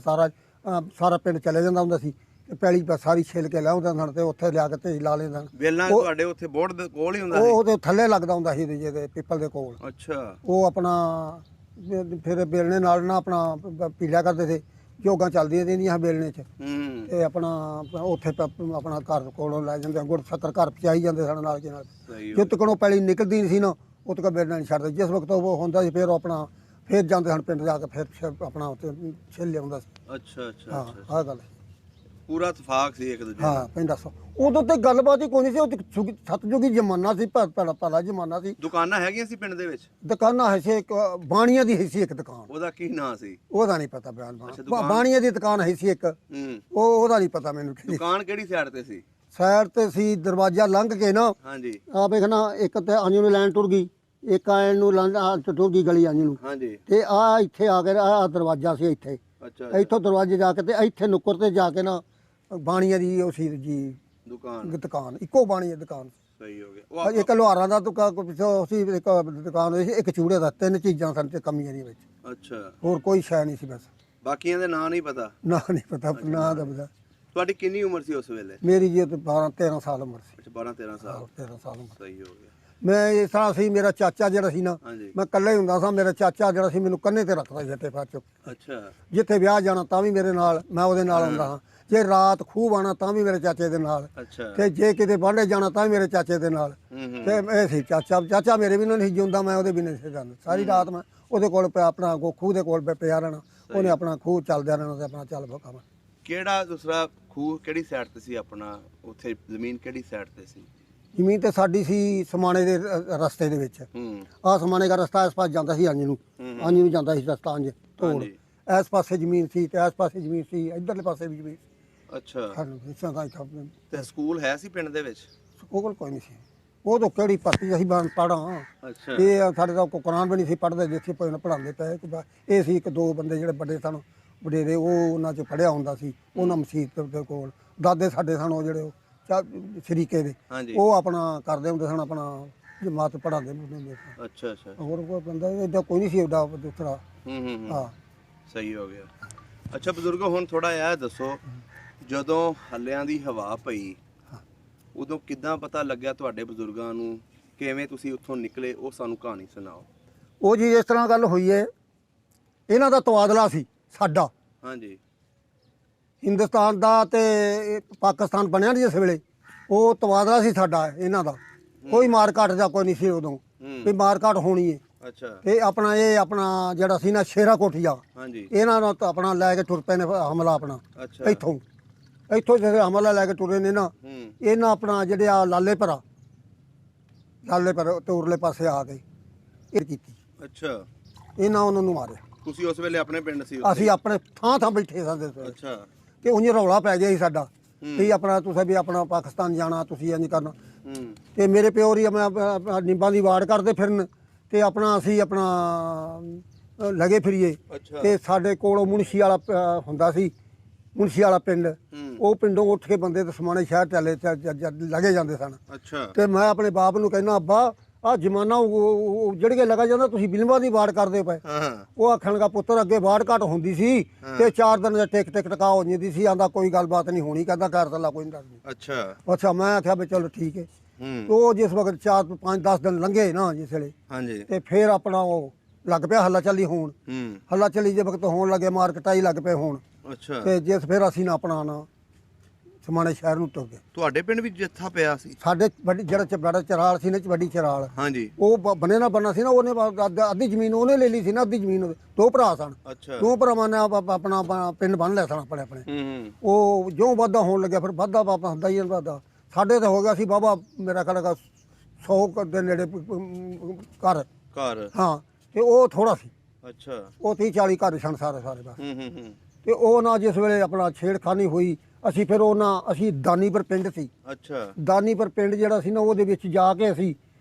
ਸਾਰਾ ਪਿੰਡ ਚਲੇ ਜਾਂਦਾ ਹੁੰਦਾ ਸੀ ਤੇ ਪੈਲੀ ਸਾਰੀ ਛਿਲ ਕੇ ਲਿਆਉਂਦੇ ਸਨ ਤੇ ਉੱਥੇ ਲਿਆ ਕੇ ਢੇਰੀ ਲਾ ਲੈਂਦੇ ਸਨ। ਵੇਲਣਾ ਤੁਹਾਡੇ ਉੱਥੇ ਬੋਰਡ ਦੇ ਕੋਲ ਹੀ ਹੁੰਦਾ ਸੀ? ਉਹਦੇ ਥੱਲੇ ਲੱਗਦਾ ਹੁੰਦਾ ਸੀ ਜਿਹਦੇ ਪਿੱਪਲ ਦੇ ਕੋਲ। ਅੱਛਾ। ਉਹ ਆਪਣਾ ਫਿਰ ਵੇਲਣੇ ਨਾਲ ਨਾ ਆਪਣਾ ਪੀਲਿਆ ਕਰਦੇ ਸੀ, ਜੋਗਾਂ ਚੱਲਦੀਆਂ ਰਹਿੰਦੀਆਂ ਵੇਲਣੇ 'ਚ ਤੇ ਆਪਣਾ ਉੱਥੇ ਆਪਣਾ ਘਰ ਕੋਲੋਂ ਲੈ ਜਾਂਦੇ, ਗੁੜ ਸ਼ੱਕਰ ਘਰ ਪਹੁੰਚਾਈ ਜਾਂਦੇ ਸਾਡੇ ਨਾਲ। ਜਿੱਤ ਤੱਕ ਪੈਲੀ ਨਿਕਲਦੀ ਨਹੀਂ ਸੀ ਨਾ ਉਹ ਤੱਕ ਵੇਲਣਾ ਨਹੀਂ ਛੱਡਦੇ। ਜਿਸ ਵਕਤ ਉਹ ਹੁੰਦਾ ਸੀ ਫਿਰ ਉਹ ਆਪਣਾ ਫਿਰ ਜਾਂਦੇ ਸਨ ਪਿੰਡ ਜਾ ਕੇ, ਫਿਰ ਆਪਣਾ ਉੱਥੇ ਛਿੱਲ ਲਿਆਉਂਦਾ ਸੀ। ਅੱਛਾ। ਹਾਂ, ਆਹ ਗੱਲ ਪੂਰਾ ਇਤਫਾਕ ਸੀ ਇੱਕ ਦੂਜੇ ਦਾ। ਹਾਂ, ਪੈਂਦਾ ਸੋ ਉਦੋਂ ਤੇ ਗੱਲਬਾਤ ਹੀ ਕੋਈ ਨਹੀਂ ਸੀ। ਉਹ ਸਤਜੁਗੀ ਜ਼ਮਾਨਾ ਸੀ, ਭਲਾ ਜ਼ਮਾਨਾ ਸੀ। ਦੁਕਾਨਾਂ ਹੈਗੀਆਂ ਸੀ ਪਿੰਡ ਦੇ ਵਿੱਚ? ਦੁਕਾਨਾਂ ਹੈ ਸੀ, ਇੱਕ ਬਾਣੀਆਂ ਦੀ ਹੈ ਸੀ ਇੱਕ ਦੁਕਾਨ। ਉਹਦਾ ਕੀ ਨਾਂ ਸੀ? ਉਹਦਾ ਨਹੀਂ ਪਤਾ ਬਿਆਨ। ਬਾਣੀਆਂ ਦੀ ਦੁਕਾਨ ਹੈ ਸੀ ਇੱਕ, ਉਹਦਾ ਨਹੀਂ ਪਤਾ ਮੈਨੂੰ। ਦੁਕਾਨ ਕਿਹੜੀ ਸਾਈਡ ਤੇ ਸੀ? ਸਾਈਡ ਤੇ ਸੀ, ਦਰਵਾਜ਼ਾ ਲੰਘ ਕੇ ਨਾ। ਹਾਂਜੀ। ਆ ਵੇਖਣਾ, ਇੱਕ ਤੇ ਅੰਜ ਨੂੰ ਲੈਣ ਟੁਰ ਗਈ, ਇੱਕ ਆਇਣ ਨੂੰ ਟੁਰ ਗਈ ਗਲੀ ਅੰਜ ਨੂੰ। ਹਾਂਜੀ। ਤੇ ਆ ਇੱਥੇ ਆ ਕੇ ਆ ਦਰਵਾਜ਼ਾ ਸੀ ਇੱਥੇ। ਅੱਛਾ। ਇੱਥੋਂ ਦਰਵਾਜ਼ੇ ਜਾ ਕੇ ਤੇ ਇੱਥੇ ਨੁੱਕਰ ਤੇ ਜਾ ਕੇ ਨਾ ਬਾਣੀਆਂ ਦੀ ਉਹ ਸੀ ਜੀ ਦੁਕਾਨ, ਇੱਕੋ ਬਾਣੀ ਦੀ ਦੁਕਾਨ। ਸਹੀ ਹੋ ਗਿਆ। ਇੱਕ ਲੋਹਾਰਾਂ ਦਾ ਦੁਕਾਨ ਪਿੱਛੋਂ ਸੀ, ਇੱਕ ਦੁਕਾਨ ਹੋਈ ਸੀ, ਇੱਕ ਚੂੜੇ ਦਾ। 3 ਚੀਜ਼ਾਂ ਸਨ ਤੇ ਕਮੀਆਂ ਦੇ ਵਿੱਚ। ਅੱਛਾ। ਹੋਰ ਕੋਈ ਸ਼ੈ ਨਹੀਂ ਸੀ ਬਸ। ਬਾਕੀਆਂ ਦੇ ਨਾਂ ਨਹੀਂ ਪਤਾ? ਨਾ, ਨਹੀਂ ਪਤਾ, ਨਾ ਦਾ ਪਤਾ। ਤੁਹਾਡੀ ਕਿੰਨੀ ਉਮਰ ਸੀ ਉਸ ਵੇਲੇ? ਮੇਰੀ ਜੀ 12-13 ਸਾਲ ਉਮਰ ਸੀ। ਅੱਛਾ, 12-13 ਸਾਲ। 13 ਸਾਲ ਉਮਰ। ਸਹੀ ਹੋ ਗਿਆ। ਮੈਂ ਇਸ ਤਰ੍ਹਾਂ ਸੀ, ਮੇਰਾ ਚਾਚਾ ਜਿਹੜਾ ਸੀ ਨਾ, ਮੈਂ ਇਕੱਲਾ ਹੀ ਹੁੰਦਾ ਸਾਂ। ਮੇਰਾ ਚਾਚਾ ਜਿਹੜਾ ਸੀ ਮੈਨੂੰ ਕੰਨੇ ਤੇ ਰੱਖਦਾ ਸੀ ਫਾਰ ਚੁੱਕ। ਅੱਛਾ। ਜਿੱਥੇ ਵਿਆਹ ਜਾਣਾ ਤਾਂ ਵੀ ਮੇਰੇ ਨਾਲ, ਮੈਂ ਉਹਦੇ ਨਾਲ ਹੁੰਦਾ ਹਾਂ। ਜੇ ਰਾਤ ਖੂਬ ਆਣਾ ਤਾਂ ਵੀ ਮੇਰੇ ਚਾਚੇ ਦੇ ਨਾਲ। ਅੱਛਾ। ਤੇ ਜੇ ਕਿਤੇ ਵਾਂਢੇ ਜਾਣਾ ਤਾਂ ਵੀ ਮੇਰੇ ਚਾਚੇ ਦੇ ਨਾਲ। ਤੇ ਇਹ ਸੀ ਚਾਚਾ ਮੇਰੇ ਵੀ ਨਹੀਂ ਜਿਉਂਦਾ, ਮੈਂ ਉਹਦੇ ਵੀ ਨਹੀਂ ਸੀ ਜਾਂਦਾ। ਸਾਰੀ ਰਾਤ ਮੈਂ ਉਹਦੇ ਕੋਲ ਆਪਣਾ ਖੂਹ ਦੇ ਕੋਲ ਪਿਆ ਰਹਿਣਾ, ਉਹਨੇ ਆਪਣਾ ਖੂਹ ਚੱਲਦਿਆ ਰਹਿਣਾ ਤੇ ਆਪਣਾ ਚੱਲ ਕੰਮ। ਕਿਹੜਾ ਦੂਸਰਾ ਖੂਹ ਕਿਹੜੀ ਸਾਈਡ ਤੇ ਸੀ ਆਪਣਾ? ਉੱਥੇ ਜ਼ਮੀਨ ਕਿਹੜੀ ਸਾਈਡ ਤੇ ਸੀ? ਜ਼ਮੀਨ ਤੇ ਸਾਡੀ ਸੀ ਸਮਾਣੇ ਦੇ ਰਸਤੇ ਦੇ ਵਿੱਚ। ਆਹ ਸਮਾਣੇ ਦਾ ਰਸਤਾ ਇਸ ਪਾਸੇ ਜਾਂਦਾ ਸੀ ਅੰਜ ਨੂੰ ਜਾਂਦਾ ਸੀ ਰਸਤਾ ਅੰਜ ਤੋੜ। ਇਸ ਪਾਸੇ ਜ਼ਮੀਨ ਸੀ ਤੇ ਇਸ ਪਾਸੇ ਜ਼ਮੀਨ ਸੀ, ਇੱਧਰਲੇ ਪਾਸੇ ਵੀ ਜ਼ਮੀਨ ਸੀ। ਅੱਛਾ ਸਾਨੂੰ ਇਸਾਂ ਦਾ ਇੱਥੇ ਤੇ ਸਕੂਲ ਹੈ ਸੀ ਪਿੰਡ ਦੇ ਵਿੱਚ? ਸਕੂਲ ਕੋਈ ਨਹੀਂ ਸੀ। ਉਹ ਤਾਂ ਕਿਹੜੀ ਭਰਤੀ ਅਸੀਂ ਪੜ੍ਹਾਂ। ਅੱਛਾ ਇਹ ਸਾਡੇ ਤਾਂ ਕੁਰਾਨ ਵੀ ਨਹੀਂ ਸੀ ਪੜ੍ਹਦੇ, ਜਿੱਥੇ ਪੜ੍ਹਾਉਂਦੇ ਪਏ। ਇਹ ਸੀ ਇੱਕ ਦੋ ਬੰਦੇ ਜਿਹੜੇ ਵੱਡੇ ਸਨ ਵਡੇਰੇ, ਉਹ ਉਹਨਾਂ 'ਚ ਪੜ੍ਹਿਆ ਹੁੰਦਾ ਸੀ। ਉਹਨਾਂ ਮਸੀਤ ਦੇ ਕੋਲ ਦਾਦੇ ਸਾਡੇ ਸਨ, ਉਹ ਜਿਹੜੇ ਉਹ ਸ਼ਰੀਕੇ ਦੇ, ਹਾਂਜੀ ਉਹ ਆਪਣਾ ਕਰਦੇ ਹੁੰਦੇ ਸਨ, ਆਪਣਾ ਜਮਾਤ ਪੜ੍ਹਾਉਂਦੇ ਹੁੰਦੇ ਸਨ। ਅੱਛਾ ਅੱਛਾ ਹੋਰ ਕੋਈ ਬੰਦਾ ਏਦਾਂ ਕੋਈ ਨਹੀਂ ਸੀ ਏਡਾ ਦੂਸਰਾ। ਹਾਂ ਸਹੀ ਹੋ ਗਿਆ। ਅੱਛਾ ਬਜ਼ੁਰਗੋ, ਹੁਣ ਥੋੜਾ ਇਹ ਦੱਸੋ, ਜਦੋਂ ਹੱਲਿਆਂ ਦੀ ਹਵਾ ਪਈ ਉਦੋਂ ਕਿੱਦਾਂ ਪਤਾ ਲੱਗਿਆ ਤੁਹਾਡੇ ਬਜ਼ੁਰਗਾਂ ਨੂੰ? ਕਿਵੇਂ ਤੁਸੀਂ ਉੱਥੋਂ ਨਿਕਲੇ, ਉਹ ਸਾਨੂੰ ਕਹਾਣੀ ਸੁਣਾਓ। ਉਹ ਜੀ ਇਸ ਤਰ੍ਹਾਂ ਗੱਲ ਹੋਈ ਹੈ, ਇਹਨਾਂ ਦਾ ਤਬਾਦਲਾ ਸੀ ਸਾਡਾ, ਹਾਂਜੀ ਹਿੰਦੁਸਤਾਨ ਦਾ ਤੇ ਪਾਕਿਸਤਾਨ ਬਣਿਆ ਨਹੀਂ ਜਿਸ ਵੇਲੇ, ਉਹ ਤਬਾਦਲਾ ਸੀ ਸਾਡਾ ਇਹਨਾਂ ਦਾ। ਕੋਈ ਮਾਰਕਾਟ ਦਾ ਕੋਈ ਨਹੀਂ ਸੀ ਉਦੋਂ ਵੀ ਮਾਰਕਾਟ ਹੋਣੀ ਹੈ। ਅੱਛਾ ਤੇ ਆਪਣਾ ਇਹ ਆਪਣਾ ਜਿਹੜਾ ਸੀ ਨਾ ਸ਼ੇਰਾ ਕੋਠੀਆ, ਹਾਂਜੀ ਇਹਨਾਂ ਨੂੰ ਤਾਂ ਆਪਣਾ ਲੈ ਕੇ ਟੁਰ ਪਏ ਨੇ ਹਮਲਾ ਆਪਣਾ। ਅੱਛਾ ਇੱਥੋਂ ਜਦੋਂ ਹਮਲਾ ਲੈ ਕੇ ਟੁਰੇ ਨੇ ਨਾ, ਇਹਨਾਂ ਆਪਣਾ ਜਿਹੜੇ ਆ ਲਾਲੇਪੁਰ ਤੇ ਉਰਲੇ ਪਾਸੇ ਆ ਕੇ ਇਹ ਕੀਤੀ। ਅੱਛਾ ਇਹਨਾਂ ਉਹਨਾਂ ਨੂੰ ਮਾਰਿਆ। ਤੁਸੀਂ ਉਸ ਵੇਲੇ ਆਪਣੇ ਪਿੰਡ ਸੀ ਉੱਥੇ? ਅਸੀਂ ਆਪਣੇ ਥਾਂ ਬੈਠੇ ਸਾਂ ਅੱਛਾ ਤੇ ਉਂਝ ਰੌਲਾ ਪੈ ਗਿਆ ਸੀ ਸਾਡਾ ਵੀ ਆਪਣਾ ਤੁਸੀਂ ਵੀ ਆਪਣਾ ਪਾਕਿਸਤਾਨ ਜਾਣਾ, ਤੁਸੀਂ ਇੰਝ ਕਰਨਾ। ਤੇ ਮੇਰੇ ਪਿਓ ਰੀ ਨਿੰਬਾਂ ਦੀ ਵਾੜ ਕਰਦੇ ਫਿਰਨ ਤੇ ਆਪਣਾ ਅਸੀਂ ਆਪਣਾ ਲਗੇ ਫਿਰੀਏ। ਅੱਛਾ ਤੇ ਸਾਡੇ ਕੋਲ ਮੁਨਸ਼ੀ ਵਾਲਾ ਹੁੰਦਾ ਸੀ, ਮੁਨਸ਼ੀ ਵਾਲਾ ਪਿੰਡ। ਉਹ ਪਿੰਡੋਂ ਉੱਠ ਕੇ ਬੰਦੇ ਤੇ ਸਮਾਣੇ ਸ਼ਹਿਰ ਚੱਲੇ ਲਗੇ ਜਾਂਦੇ ਸਨ। ਅੱਛਾ ਤੇ ਮੈਂ ਆਪਣੇ ਬਾਪ ਨੂੰ ਕਹਿੰਦਾ, ਅੱਬਾ ਆਹ ਜਮਾਨਾ ਉਜੜ ਕੇ ਲਗਾ ਜਾਂਦਾ, ਤੁਸੀਂ ਬਿਲਵਾਂ ਦੀ ਵਾੜ ਕਰਦੇ ਪਏ। ਹਾਂ ਉਹ ਆਖਣਗਾ, ਪੁੱਤਰ ਅੱਗੇ ਵਾੜ ਘੱਟ ਹੁੰਦੀ ਸੀ ਤੇ 4 ਦਿਨ ਦਾ ਟਿਕ ਟਕਾ ਹੋ ਜਾਂਦੀ ਸੀ। ਆਂਦਾ ਕੋਈ ਗੱਲਬਾਤ ਨਹੀਂ ਹੋਣੀ, ਕਹਿੰਦਾ ਘਰ ਤਾਂ ਕੋਈ ਨਹੀਂ ਡਰਦੀ। ਅੱਛਾ ਅੱਛਾ ਮੈਂ ਆਖਿਆ ਵੀ ਚਲੋ ਠੀਕ ਹੈ। ਉਹ ਜਿਸ ਵਕਤ 4 5 10 ਦਿਨ ਲੰਘੇ ਨਾ ਜਿਸ ਵੇਲੇ, ਹਾਂਜੀ ਤੇ ਫਿਰ ਆਪਣਾ ਉਹ ਲੱਗ ਪਿਆ ਹੱਲਾ ਚੱਲੀ ਹੋਣ। ਹੱਲਾ ਚੱਲੀ ਜੇ ਵਕਤ ਹੋਣ ਲੱਗੇ, ਮਾਰ ਕਟਾਈ ਲੱਗ ਪਏ ਹੋਣ। ਅੱਛਾ ਤੇ ਜਿਸ ਫਿਰ ਅਸੀਂ ਨਾ ਆਪਣਾ ਨਾ ਸਮਾਣੇ ਸ਼ਹਿਰ ਨੂੰ ਤੁਰ ਗਏ। ਤੁਹਾਡੇ ਪਿੰਡ ਵੀ ਜੱਥਾ ਪਿਆ ਸੀ? ਸਾਡੇ ਵੱਡੀ ਜਿਹੜਾ ਬੜਾ ਚਰਾਲ ਸੀ ਨਾ, ਵੱਡੀ ਚਰਾਲ, ਹਾਂਜੀ ਉਹ ਬਨੇ ਨਾ ਬਣਨਾ ਸੀ ਨਾ, ਉਹਨੇ ਅੱਧੀ ਜ਼ਮੀਨ ਉਹਨੇ ਲੈ ਲਈ ਸੀ ਨਾ, ਅੱਧੀ ਜ਼ਮੀਨ ਦੋ ਭਰਾ ਸਨ। ਅੱਛਾ ਦੋ ਭਰਾਵਾਂ ਨੇ ਆਪਣਾ ਪਿੰਡ ਬੰਨ ਲਿਆ ਸਨ ਆਪਣੇ ਆਪਣੇ। ਉਹ ਜਿਉਂ ਵਾਧਾ ਹੋਣ ਲੱਗਿਆ ਫਿਰ ਵਾਧਾ ਵਾਪਸ ਹੁੰਦਾ ਹੀ ਵਾਧਾ। ਸਾਡੇ ਤਾਂ ਹੋ ਗਿਆ ਸੀ ਬਾਬਾ ਮੇਰਾ ਖੜਾ 100 ਦੇ ਨੇੜੇ ਘਰ। ਹਾਂ ਤੇ ਉਹ ਥੋੜਾ ਸੀ। ਅੱਛਾ ਉਹ 30 40 ਘਰ ਸਨ ਸਾਰੇ ਬਸ। ਤੇ ਉਹ ਨਾ ਜਿਸ ਵੇਲੇ ਆਪਣਾ ਛੇੜਖਾਨੀ ਹੋਈ, ਅਸੀਂ ਫਿਰ ਅਸੀਂ ਦਾਨੀਪੁਰ ਪਿੰਡ ਸੀ। ਅੱਛਾ ਦਾਨੀਪੁਰ ਪਿੰਡ ਜਿਹੜਾ ਸੀ ਨਾ, ਉਹਦੇ ਵਿੱਚ ਜਾ ਕੇ ਅਸੀਂ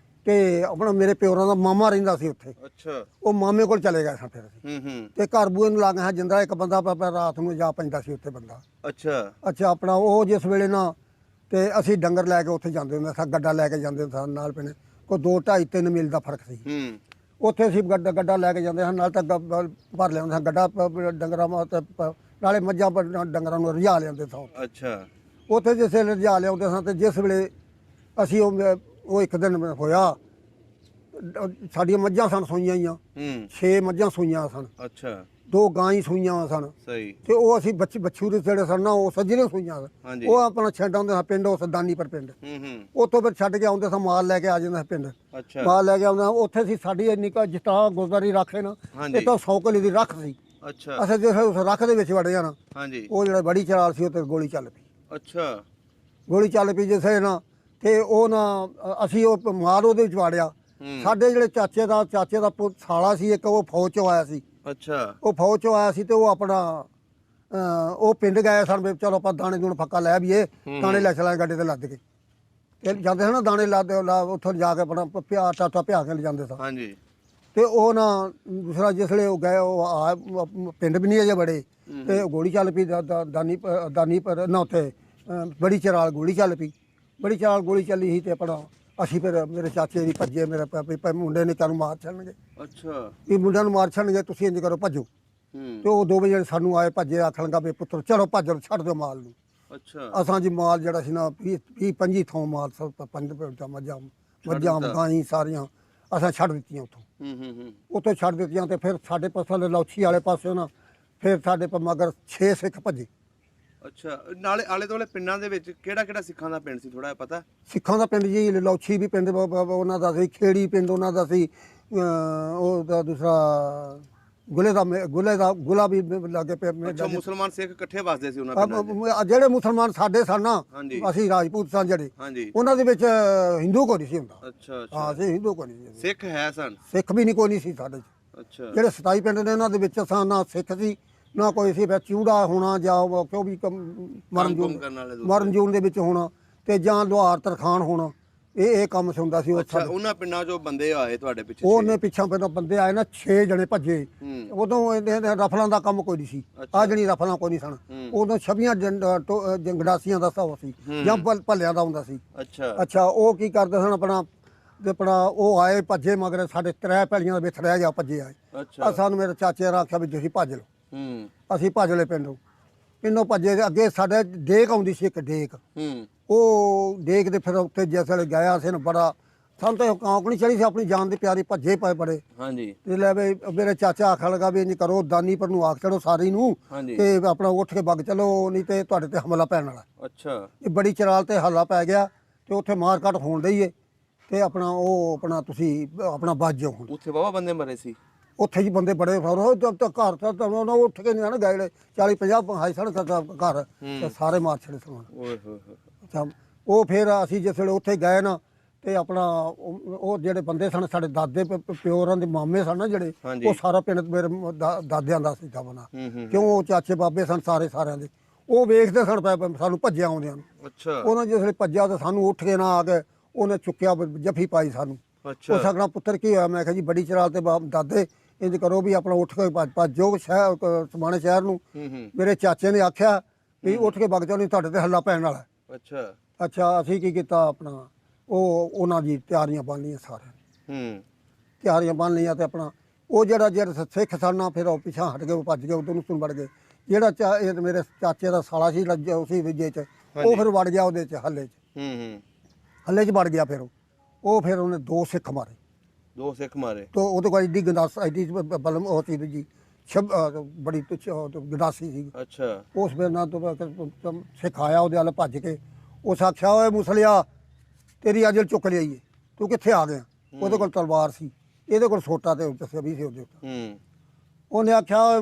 ਤੇ ਆਪਣਾ ਮੇਰੇ ਪਿਓਰਾਂ ਦਾ ਮਾਮਾ ਰਹਿੰਦਾ ਸੀ ਉੱਥੇ। ਅੱਛਾ ਉਹ ਮਾਮੇ ਕੋਲ ਚਲੇ ਗਏ ਸਾਂ ਫਿਰ ਅਸੀਂ। ਤੇ ਘਰ ਬੂਏ ਨੂੰ ਲੱਗ ਗਿਆ ਜਿੰਦਾ, ਇੱਕ ਬੰਦਾ ਰਾਤ ਨੂੰ ਜਾ ਪੈਂਦਾ ਸੀ ਉੱਥੇ ਬੰਦਾ। ਅੱਛਾ ਆਪਣਾ ਉਹ ਜਿਸ ਵੇਲੇ ਨਾ, ਤੇ ਅਸੀਂ ਡੰਗਰ ਲੈ ਕੇ ਉੱਥੇ ਜਾਂਦੇ ਹੁੰਦੇ ਸਾਂ, ਗੱਡਾ ਲੈ ਕੇ ਜਾਂਦੇ ਹੁੰਦੇ ਸਾਂ ਨਾਲ ਪਿੰਡ। ਕੋਈ 2 2.5 3 ਮੀਲ ਦਾ ਫਰਕ ਸੀ। ਉੱਥੇ ਅਸੀਂ ਗੱਡਾ ਲੈ ਕੇ ਜਾਂਦੇ ਹਾਂ, ਨਾਲ ਤਾਂ ਭਰ ਲਿਆਉਂਦੇ ਹਾਂ ਗੱਡਾ ਡੰਗਰਾਂ ਨਾਲੇ ਮੱਝਾਂ ਡੰਗਰਾਂ ਨੂੰ ਰਜਾ ਲਿਆਉਂਦੇ ਸਾਂ। ਅੱਛਾ ਉੱਥੇ ਜਿਸ ਵੇਲੇ ਰਜਾ ਲਿਆਉਂਦੇ ਸਾਂ, ਤੇ ਜਿਸ ਵੇਲੇ ਅਸੀਂ ਉਹ ਇੱਕ ਦਿਨ ਹੋਇਆ, ਸਾਡੀਆਂ ਮੱਝਾਂ ਸਨ ਸੂਈਆਂ ਹੀ 6 ਮੱਝਾਂ ਸੂਈਆਂ ਸਨ। ਅੱਛਾ 2 ਗਾਂ ਹੀ ਸੂਈਆਂ ਸਨ। ਸਹੀ ਤੇ ਉਹ ਅਸੀਂ ਬੱਛੂ ਦੇ ਜਿਹੜੇ ਸਨ ਨਾ, ਉਹ ਸੱਜਰੇ ਸੂਈਆਂ ਸਨ। ਉਹ ਆਪਣਾ ਛੱਡ ਆਉਂਦੇ ਸਾਂ ਪਿੰਡ, ਉਸ ਦਾਨੀਪੁਰ ਪਿੰਡ। ਉੱਥੋਂ ਫਿਰ ਛੱਡ ਕੇ ਆਉਂਦੇ ਸਾਂ, ਮਾਲ ਲੈ ਕੇ ਆ ਜਾਂਦੇ ਸਾਂ ਪਿੰਡ। ਮਾਲ ਲੈ ਕੇ ਆਉਂਦੇ ਉੱਥੇ ਸੀ ਸਾਡੀ ਇੰਨੀ ਜਿਸ ਤਰ੍ਹਾਂ ਗੁਰਦੁਆਰੀ ਰੱਖੇ ਨਾ, ਇਹ ਤਾਂ 100 ਕਿੱਲੇ ਦੀ ਰੱਖ ਸੀ। ਅੱਛਾ ਅਸੀਂ ਜਿਸ ਉਸ ਰੱਖ ਦੇ ਵਿੱਚ ਵੜ ਜਾਣਾ, ਹਾਂਜੀ ਉਹ ਜਿਹੜਾ ਬੜੀ ਚਰਾਲ ਸੀ, ਉਹ ਤੇ ਗੋਲੀ ਚੱਲ ਪਈ। ਅੱਛਾ ਗੋਲੀ ਚੱਲ ਪਈ ਜਿਸੇ ਨਾ, ਤੇ ਉਹ ਨਾ ਅਸੀਂ ਉਹ ਮਾਲ ਉਹਦੇ ਵਿੱਚ ਵਾੜਿਆ। ਸਾਡੇ ਜਿਹੜੇ ਚਾਚੇ ਦਾ ਸਾਲਾ ਸੀ ਇੱਕ, ਉਹ ਫੌਜ ਚੋਂ ਆਇਆ ਸੀ। ਅੱਛਾ ਉਹ ਫੌਜ ਚੋਂ ਆਇਆ ਸੀ ਤੇ ਉਹ ਆਪਣਾ ਉਹ ਪਿੰਡ ਗਏ ਸਨ ਵੀ ਚਲੋ ਆਪਾਂ ਦਾਣੇ ਦੂਣ ਫੱਕਾ ਲੈ ਆਈਏ, ਦਾਣੇ ਲੈ ਚਲਾਂਗੇ ਗੱਡੇ ਤੇ ਲੱਦ ਕੇ। ਤੇ ਜਾਂਦੇ ਸਨ ਨਾ ਦਾਣੇ ਉੱਥੋਂ ਜਾ ਕੇ ਆਪਣਾ ਆਟਾ ਭਿਆ ਕੇ ਲਿਜਾਂਦੇ ਸਨ। ਹਾਂਜੀ ਤੇ ਉਹ ਨਾ ਦੂਸਰਾ ਜਿਸਲੇ ਉਹ ਗਏ, ਉਹ ਪਿੰਡ ਵੀ ਨਹੀਂ ਅਜੇ ਬੜੇ, ਤੇ ਗੋਲੀ ਚੱਲ ਪਈ ਦਾਨੀਪੁਰ ਨਾ, ਉੱਥੇ ਬੜੀ ਚਰਾਲ ਗੋਲੀ ਚੱਲ ਪਈ। ਬੜੀ ਚਰਾਲ ਗੋਲੀ ਚੱਲੀ ਸੀ ਤੇ ਆਪਣਾ ਅਸੀਂ ਫਿਰ ਮੇਰੇ ਚਾਚੇ ਦੀ ਭੱਜੇ, ਮੇਰੇ ਮੁੰਡੇ ਨੇ ਤੁਹਾਨੂੰ ਮਾਰ ਛੱਡਣਗੇ। ਅੱਛਾ ਵੀ ਮੁੰਡਿਆਂ ਨੂੰ ਮਾਰ ਛੱਡਣਗੇ, ਤੁਸੀਂ ਇੰਝ ਕਰੋ ਭੱਜੋ। ਤੇ ਉਹ 2 ਵਜੇ ਸਾਨੂੰ ਆਏ ਭੱਜੇ, ਆਖਣ ਲੱਗਾ ਵੀ ਪੁੱਤਰ ਚਲੋ ਭੱਜੋ, ਛੱਡ ਦਿਓ ਮਾਲ ਨੂੰ। ਅੱਛਾ ਅਸਾਂ ਜੀ ਮਾਲ ਜਿਹੜਾ ਸੀ ਨਾ 20-25 ਥੋਂ ਮਾਲ ਮੱਝਾਂ ਗਾਈਂ ਸਾਰੀਆਂ ਅਸਾਂ ਛੱਡ ਦਿੱਤੀਆਂ ਉੱਥੋਂ। ਉੱਥੋਂ ਛੱਡ ਦਿੱਤੀਆਂ ਤੇ ਫਿਰ ਸਾਡੇ ਪਾਸੇ ਲੌਛੀ ਵਾਲੇ ਪਾਸੇ ਨਾ, ਫਿਰ ਸਾਡੇ ਮਗਰ 6 ਸਿੱਖ ਭੱਜੇ। ਅੱਛਾ ਨਾਲੇ ਆਲੇ ਦੁਆਲੇ ਪਿੰਡਾਂ ਦੇ ਵਿੱਚ ਕਿਹੜਾ ਸਿੱਖਾਂ ਦਾ ਪਿੰਡ ਸੀ, ਥੋੜਾ ਪਤਾ? ਸਿੱਖਾਂ ਦਾ ਪਿੰਡ ਜੀ ਲੌਛੀ ਵੀ ਪਿੰਡ ਉਹਨਾਂ ਦਾ ਸੀ, ਖੇੜੀ ਪਿੰਡ ਉਹਨਾਂ ਦਾ ਸੀ, ਉਹਦਾ ਦੂਸਰਾ ਗੁਲਾ ਵੀ ਲਾਗੇ ਪਿਆ। ਅੱਛਾ ਮੁਸਲਮਾਨ ਸਿੱਖ ਇਕੱਠੇ ਵਸਦੇ ਸੀ ਉਹਨਾਂ ਪਿੰਡਾਂ 'ਚ? ਜਿਹੜੇ ਮੁਸਲਮਾਨ ਸਾਡੇ ਸਨ ਨਾ, ਹਾਂਜੀ ਅਸੀਂ ਰਾਜਪੂਤ ਸਨ ਜਿਹੜੇ, ਹਾਂਜੀ ਉਹਨਾਂ ਦੇ ਵਿੱਚ ਹਿੰਦੂ ਕੋਈ ਨਹੀਂ ਸੀ ਹੁੰਦਾ। ਅੱਛਾ ਹਾਂ ਅਸੀਂ ਹਿੰਦੂ ਕੋਈ ਨਹੀਂ ਸੀ। ਸਿੱਖ ਹੈ ਸਨ? ਸਿੱਖ ਵੀ ਨਹੀਂ ਕੋਈ ਨਹੀਂ ਸੀ ਸਾਡੇ 'ਚ। ਅੱਛਾ ਜਿਹੜੇ 27 ਪਿੰਡ ਨੇ ਉਹਨਾਂ ਦੇ ਵਿੱਚ ਅਸਾਂ ਨਾ ਸਿੱਖ ਸੀ ਨਾ ਕੋਈ ਸੀ ਫਿਰ ਚੂੜਾ ਹੋਣਾ ਜਾਂ ਕਿਉਂ ਵੀ ਮਰਨ ਕੰਮ ਜੂਨ ਕਰਨ ਵਾਲੇ ਦੂਸਰੇ। ਮਰਨ ਜੂਨ ਦੇ ਵਿੱਚ ਹੋਣਾ ਤੇ ਜਾਂ ਲੋਹਾਰ ਤਰਖਾਨ ਹੋਣਾ, ਇਹ ਕੰਮ ਹੁੰਦਾ ਸੀ। ਉਹ ਅੱਛਾ, ਉਹਨਾਂ ਪਿੰਡਾਂ ਚੋਂ ਬੰਦੇ ਆਏ ਤੁਹਾਡੇ ਪਿੱਛੇ? ਉਹਨੇ ਪਿੱਛਾ ਪਹਿਲਾਂ ਬੰਦੇ ਆਏ ਨਾ 6 ਜਣੇ ਭੱਜੇ। ਉਦੋਂ ਇਹਦੇ ਰਫਲਾਂ ਦਾ ਕੰਮ ਕੋਈ ਨਹੀਂ ਸੀ, ਆ ਜਿਹੜੀ ਰਫਲਾਂ ਕੋਈ ਨਹੀਂ ਸਨ। ਉਦੋਂ ਛਬੀਆਂ ਗੰਡਾਸੀਆਂ ਦਾ ਹਿਸਾਬ ਸੀ ਜਾਂ ਭੱਲਿਆਂ ਦਾ ਹੁੰਦਾ ਸੀ। ਅੱਛਾ, ਉਹ ਕੀ ਕਰਦੇ ਸਨ ਆਪਣਾ ਉਹ ਆਏ ਭੱਜੇ, ਮਗਰ ਸਾਡੇ 3 ਪੈਲੀਆਂ ਦੇ ਵਿੱਚ ਰਹਿ ਗਿਆ, ਭੱਜੇ ਆਏ। ਸਾਨੂੰ ਮੇਰੇ ਚਾਚੇ ਨੇ ਆਖਿਆ ਵੀ ਤੁਸੀਂ ਭੱਜ ਲਓ। ਅਸੀਂ ਭੱਜ ਲਏ ਪਿੰਡੋਂ ਭੱਜੇ। ਅੱਗੇ ਸਾਡੇ ਡੇਕ ਆਉਂਦੀ ਸੀ, ਇੱਕ ਡੇਕ। ਉਹ ਡੇਕ ਦੇ ਫਿਰ ਉੱਤੇ ਜਿਸ ਵੇਲੇ ਗਿਆ ਸੀ ਨਾ, ਬੜਾ ਸਾਨੂੰ ਤਾਂ ਕੌਂਕ ਨਹੀਂ ਚੜੀ ਸੀ, ਆਪਣੀ ਜਾਨ ਦੀ ਪਿਆਰੀ, ਭੱਜੇ ਪਏ ਬੜੇ। ਤੇ ਲੈ ਵੀ ਮੇਰੇ ਚਾਚਾ ਆਖਣ ਲੱਗਾ ਵੀ ਇੰਜ ਕਰੋ, ਦਾਨੀ ਪਰ ਨੂੰ ਆਖ ਚੜੋ ਸਾਰੀ ਨੂੰ ਤੇ ਆਪਣਾ ਉੱਠ ਕੇ ਵਗ ਚਲੋ, ਨਹੀਂ ਤੇ ਤੁਹਾਡੇ ਤੇ ਹਮਲਾ ਪੈਣ ਵਾਲਾ। ਇਹ ਬੜੀ ਚਰਾਲ ਤੇ ਹੱਲਾ ਪੈ ਗਿਆ ਤੇ ਉੱਥੇ ਮਾਰ ਕੱਟ ਹੋਣ ਡਈ ਏ ਤੇ ਆਪਣਾ ਤੁਸੀਂ ਆਪਣਾ ਬਚ ਜਾਓ। ਹੁਣ ਉੱਥੇ ਬਾਬਾ ਬੰਦੇ ਮਰੇ ਸੀ, ਉੱਥੇ ਜੀ ਬੰਦੇ ਬੜੇ ਘਰ ਤਾਂ ਉੱਠ ਕੇ ਨਹੀਂ ਆਣ ਗਏ, 40-50 ਹਾਈ ਸਨ ਘਰ ਤੇ ਸਾਰੇ ਮਾਰ ਛੜੇ ਸਨ। ਅੱਛਾ, ਉਹ ਫਿਰ ਅਸੀਂ ਜਿਸ ਵੇਲੇ ਉੱਥੇ ਗਏ ਨਾ ਤੇ ਆਪਣਾ ਉਹ ਜਿਹੜੇ ਬੰਦੇ ਸਨ, ਸਾਡੇ ਦਾਦੇ ਪਿਓਰਾਂ ਦੇ ਮਾਮੇ ਸਨ ਨਾ ਜਿਹੜੇ, ਉਹ ਸਾਰਾ ਪਿੰਡ ਮੇਰੇ ਦਾਦਿਆਂ ਦਾ ਸੀ ਬਣਾ, ਕਿਉਂ ਉਹ ਚਾਚੇ ਬਾਬੇ ਸਨ ਸਾਰਿਆਂ ਦੇ। ਉਹ ਵੇਖਦੇ ਸਨ ਪਏ ਸਾਨੂੰ ਭੱਜਿਆ ਆਉਂਦਿਆਂ ਨੂੰ। ਉਹਨਾਂ ਜਿਸ ਵੇਲੇ ਭੱਜਿਆ ਤਾਂ ਸਾਨੂੰ ਉੱਠ ਕੇ ਨਾ ਆ ਕੇ ਉਹਨੇ ਚੁੱਕਿਆ, ਜੱਫੀ ਪਾਈ ਸਾਨੂੰ। ਉਹ ਸਾਡਾ ਪੁੱਤਰ ਕੀ ਹੋਇਆ? ਮੈਂ ਕਿਹਾ ਜੀ ਬੜੀ ਚਰਾਲ ਤੇ ਦਾਦੇ ਇੰਜ ਕਰੋ ਵੀ ਆਪਣਾ ਉੱਠ ਕੇ ਭੱਜੋ ਸ਼ਹਿਰ, ਸਮਾਣੇ ਸ਼ਹਿਰ ਨੂੰ। ਮੇਰੇ ਚਾਚੇ ਨੇ ਆਖਿਆ ਵੀ ਉੱਠ ਕੇ ਵਗ ਜਾਓ, ਨਹੀਂ ਤੁਹਾਡੇ ਤੇ ਹੱਲਾ ਪੈਣ ਵਾਲਾ। ਅੱਛਾ, ਅਸੀਂ ਕੀ ਕੀਤਾ, ਆਪਣਾ ਉਹਨਾਂ ਦੀ ਤਿਆਰੀਆਂ ਬਣ ਲਈਆਂ, ਸਾਰਿਆਂ ਤਿਆਰੀਆਂ ਬਣ ਲਈਆਂ ਤੇ ਆਪਣਾ ਉਹ ਜਿਹੜਾ ਸਿੱਖ ਸਨ ਫਿਰ ਉਹ ਪਿਛਾਂ ਹਟ ਗਏ, ਉਹ ਭੱਜ ਗਏ, ਉਧਰ ਨੂੰ ਸੁਣ ਵੜ ਗਏ। ਜਿਹੜਾ ਇਹ ਮੇਰੇ ਚਾਚੇ ਦਾ ਸਾਲਾ ਸੀ ਉਸੇ ਵਿਜੇ 'ਚ, ਉਹ ਫਿਰ ਵੜ ਗਿਆ ਉਹਦੇ 'ਚ ਹੱਲੇ 'ਚ ਵੜ ਗਿਆ। ਫਿਰ ਫਿਰ ਉਹਨੇ 2 ਸਿੱਖ ਮਾਰੇ। ਤੇ ਉਹਦੇ ਕੋਲ ਐਡੀ ਗੰਡਾਸ, ਐਡੀ ਬਲਮ ਉਹ ਸੀ ਜੀ, ਬੜੀ ਗੰਡਾਸੀ ਸੀ। ਉਸ ਵੇਲੇ ਨਾਲ ਸਿੱਖ ਆਇਆ ਉਹਦੇ ਵੱਲ ਭੱਜ ਕੇ। ਉਸ ਆਖਿਆ, ਓਏ ਮੁਸਲਿਆ, ਤੇਰੀ ਅਜਲ ਚੁੱਕ ਲਿਆਈਏ, ਤੂੰ ਕਿੱਥੇ ਆ ਗਿਆ? ਉਹਦੇ ਕੋਲ ਤਲਵਾਰ ਸੀ, ਇਹਦੇ ਕੋਲ ਸੋਟਾ ਤੇ ਦੱਸਿਆ ਵੀ ਸੀ ਉਹਦੇ ਉੱਤੇ। ਉਹਨੇ ਆਖਿਆ,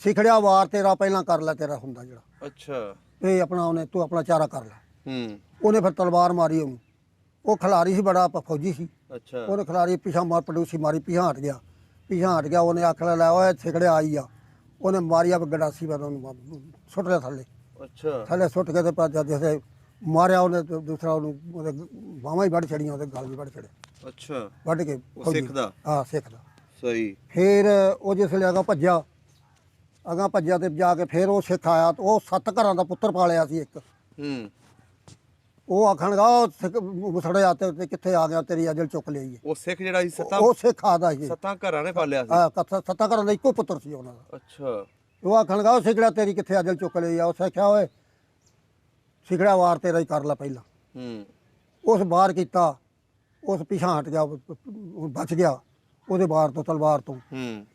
ਸਿਖੜਿਆ ਵਾਰ ਤੇਰਾ ਪਹਿਲਾਂ ਕਰ ਲੈ, ਤੇਰਾ ਹੁੰਦਾ ਜਿਹੜਾ। ਤੇ ਆਪਣਾ ਤੂੰ ਆਪਣਾ ਚਾਰਾ ਕਰ ਲੈ। ਉਹਨੇ ਫਿਰ ਤਲਵਾਰ ਮਾਰੀ ਉਹਨੂੰ। ਉਹ ਖਿਲਾਰੀ ਸੀ, ਬੜਾ ਫੌਜੀ ਸੀ। ਉਹਨੇ ਖਿਲਾਰੀ ਪਿਛਾਂ ਮਾਰ ਪੜੂਸੀ ਮਾਰੀ, ਪਿਛਾਂ ਹਟ ਗਿਆ। ਉਹਨੇ ਆਖਣਾ, ਲੈ ਓਏ ਸਿਖੜਿਆ ਆਈ ਆ। ਉਹਨੇ ਮਾਰਿਆ ਗੰਡਾਸੀ ਪਰ ਉਹਨੂੰ ਸੁੱਟ ਲਿਆ ਥੱਲੇ ਸੁੱਟ ਕੇ ਤੇ ਜਿਸੇ ਮਾਰਿਆ ਉਹਨੇ ਦੂਸਰਾ ਉਹਨੂੰ ਉਹਦੇ ਬਾਹਾਂ ਹੀ ਵੱਢ ਛੜੀਆਂ, ਉਹਦੇ ਗਲ ਵੀ ਵੱਢ ਛੜੇ। ਵੱਢ ਕੇ ਸਿੱਖ ਦਾ। ਸਹੀ। ਫਿਰ ਉਹ ਜਿਸ ਵੇਲੇ ਅਗਾਂ ਭੱਜਿਆ ਤੇ ਜਾ ਕੇ ਫਿਰ ਉਹ ਸਿੱਖ ਆਇਆ। ਉਹ 7 ਘਰਾਂ ਦਾ ਪੁੱਤਰ ਪਾਲਿਆ ਸੀ ਇੱਕ। ਉਹ ਆਖਣ ਲੱਗਾ, ਮੁਸੜਿਆ ਤੇ ਕਿੱਥੇ ਆ ਗਿਆ, ਤੇਰੀ ਅਜਲ ਚੁੱਕ ਲਈ। ਉਹ ਸਿੱਖ ਜਿਹੜਾ ਸੀ ਉਹ ਸਿੱਖ ਆਦਾ ਸੀ, 7 ਘਰਾਂ ਨੇ ਪਾਲਿਆ ਸੀ। 7 ਘਰਾਂ ਦਾ ਇੱਕੋ ਪੁੱਤਰ ਸੀ ਉਹਨਾਂ ਦਾ। ਉਹ ਆਖਣ ਲੱਗਾ, ਉਹ ਸਿਖੜਾ ਤੇਰੀ ਕਿੱਥੇ ਅਜਲ ਚੁੱਕ ਲਈ ਆ? ਉਹ ਸਿੱਖਿਆ, ਓਏ ਸਿਖੜਾ ਵਾਰ ਤੇਰਾ ਹੀ ਕਰ ਲੈ ਪਹਿਲਾਂ। ਉਸ ਵਾਰ ਕੀਤਾ, ਉਸ ਪਿਛਾਂ ਹਟ ਗਿਆ, ਬਚ ਗਿਆ ਉਹਦੇ ਵਾਰ ਤੋਂ, ਤਲਵਾਰ ਤੋਂ।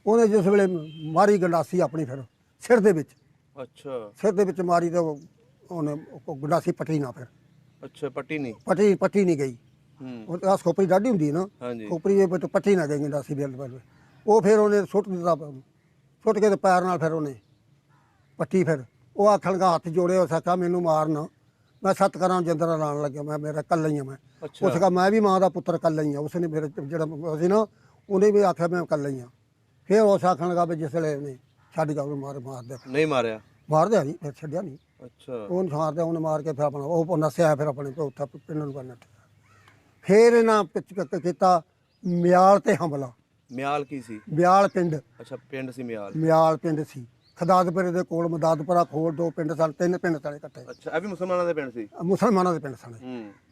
ਉਹਨੇ ਜਿਸ ਵੇਲੇ ਮਾਰੀ ਗੰਡਾਸੀ ਆਪਣੀ, ਫਿਰ ਸਿਰ ਦੇ ਵਿੱਚ ਮਾਰੀ ਤੇ ਉਹਨੇ ਗੰਡਾਸੀ ਪੱਟੀ ਨਾ। ਫਿਰ ਪੱਟੀ ਨਹੀਂ ਗਈ। ਉਹ ਖੋਪਰੀ ਡਾਢੀ ਹੁੰਦੀ ਨਾ, ਖੋਪਰੀ ਵਿੱਚ ਪੱਟੀ ਨਾ ਗਈ ਗੰਡਾਸੀ ਬਿਲਕੁਲ। ਉਹ ਫਿਰ ਉਹਨੇ ਸੁੱਟ ਦਿੱਤਾ, ਸੁੱਟ ਕੇ ਤੇ ਪੈਰ ਨਾਲ ਫਿਰ ਉਹਨੇ ਪੱਟੀ। ਫਿਰ ਉਹ ਆਖਣ ਲੱਗਾ, ਹੱਥ ਜੋੜੇ, ਉਸ ਆਖਿਆ ਮੈਨੂੰ ਮਾਰਨਾ, ਮੈਂ 7 ਘਰਾਂ ਜਿੰਦਰਾ ਲਾਉਣ ਲੱਗਿਆ, ਮੈਂ ਮੇਰਾ ਕੱਲਾ ਹੀ ਆ। ਮੈਂ ਉਸ ਆਖਿਆ, ਮੈਂ ਵੀ ਮਾਂ ਦਾ ਪੁੱਤਰ ਕੱਲਾ ਹੀ ਆ। ਉਸਨੇ ਮੇਰੇ ਜਿਹੜਾ ਸੀ ਨਾ, ਉਹਨੇ ਵੀ ਆਖਿਆ ਮੈਂ ਕੱਲਾ ਹੀ ਆ। ਫਿਰ ਉਸ ਆਖਣ ਲੱਗਾ ਵੀ ਜਿਸ ਵੇਲੇ ਨੇ ਛੱਡ ਗਿਆ, ਮਾਰਦੇ ਨਹੀਂ ਮਾਰਦਿਆ ਨਹੀਂ, ਫਿਰ ਛੱਡਿਆ ਨਹੀਂ। ਉਹਨੂੰ ਮਾਰਦਿਆ, ਉਹਨੇ ਮਾਰ ਕੇ ਫਿਰ ਆਪਣਾ ਉਹ ਨਸਿਆ, ਫਿਰ ਆਪਣੇ ਉੱਥੇ ਪਿੰਡ ਨੂੰ ਕਰਨਾ। ਫਿਰ ਇਹਨਾਂ ਕੀਤਾ ਮਿਆਲ ਤੇ ਹਮਲਾ। ਮਿਆਲ ਕੀ ਸੀ? ਮਿਆਲ ਪਿੰਡ। ਪਿੰਡ ਸੀ ਮਿਆਲ ਪਿੰਡ ਸੀ। ਖਦਾਦਪੁਰੇ ਦੇ ਕੋਲ ਮਦਾਦਪੁਰਾ ਖੋਲ 2 ਪਿੰਡ ਸਨ, 3 ਪਿੰਡ ਸਨ ਇਕੱਠੇ। ਇਹ ਵੀ ਮੁਸਲਮਾਨਾਂ ਦੇ ਪਿੰਡ ਸੀ? ਮੁਸਲਮਾਨਾਂ ਦੇ ਪਿੰਡ ਸਨ।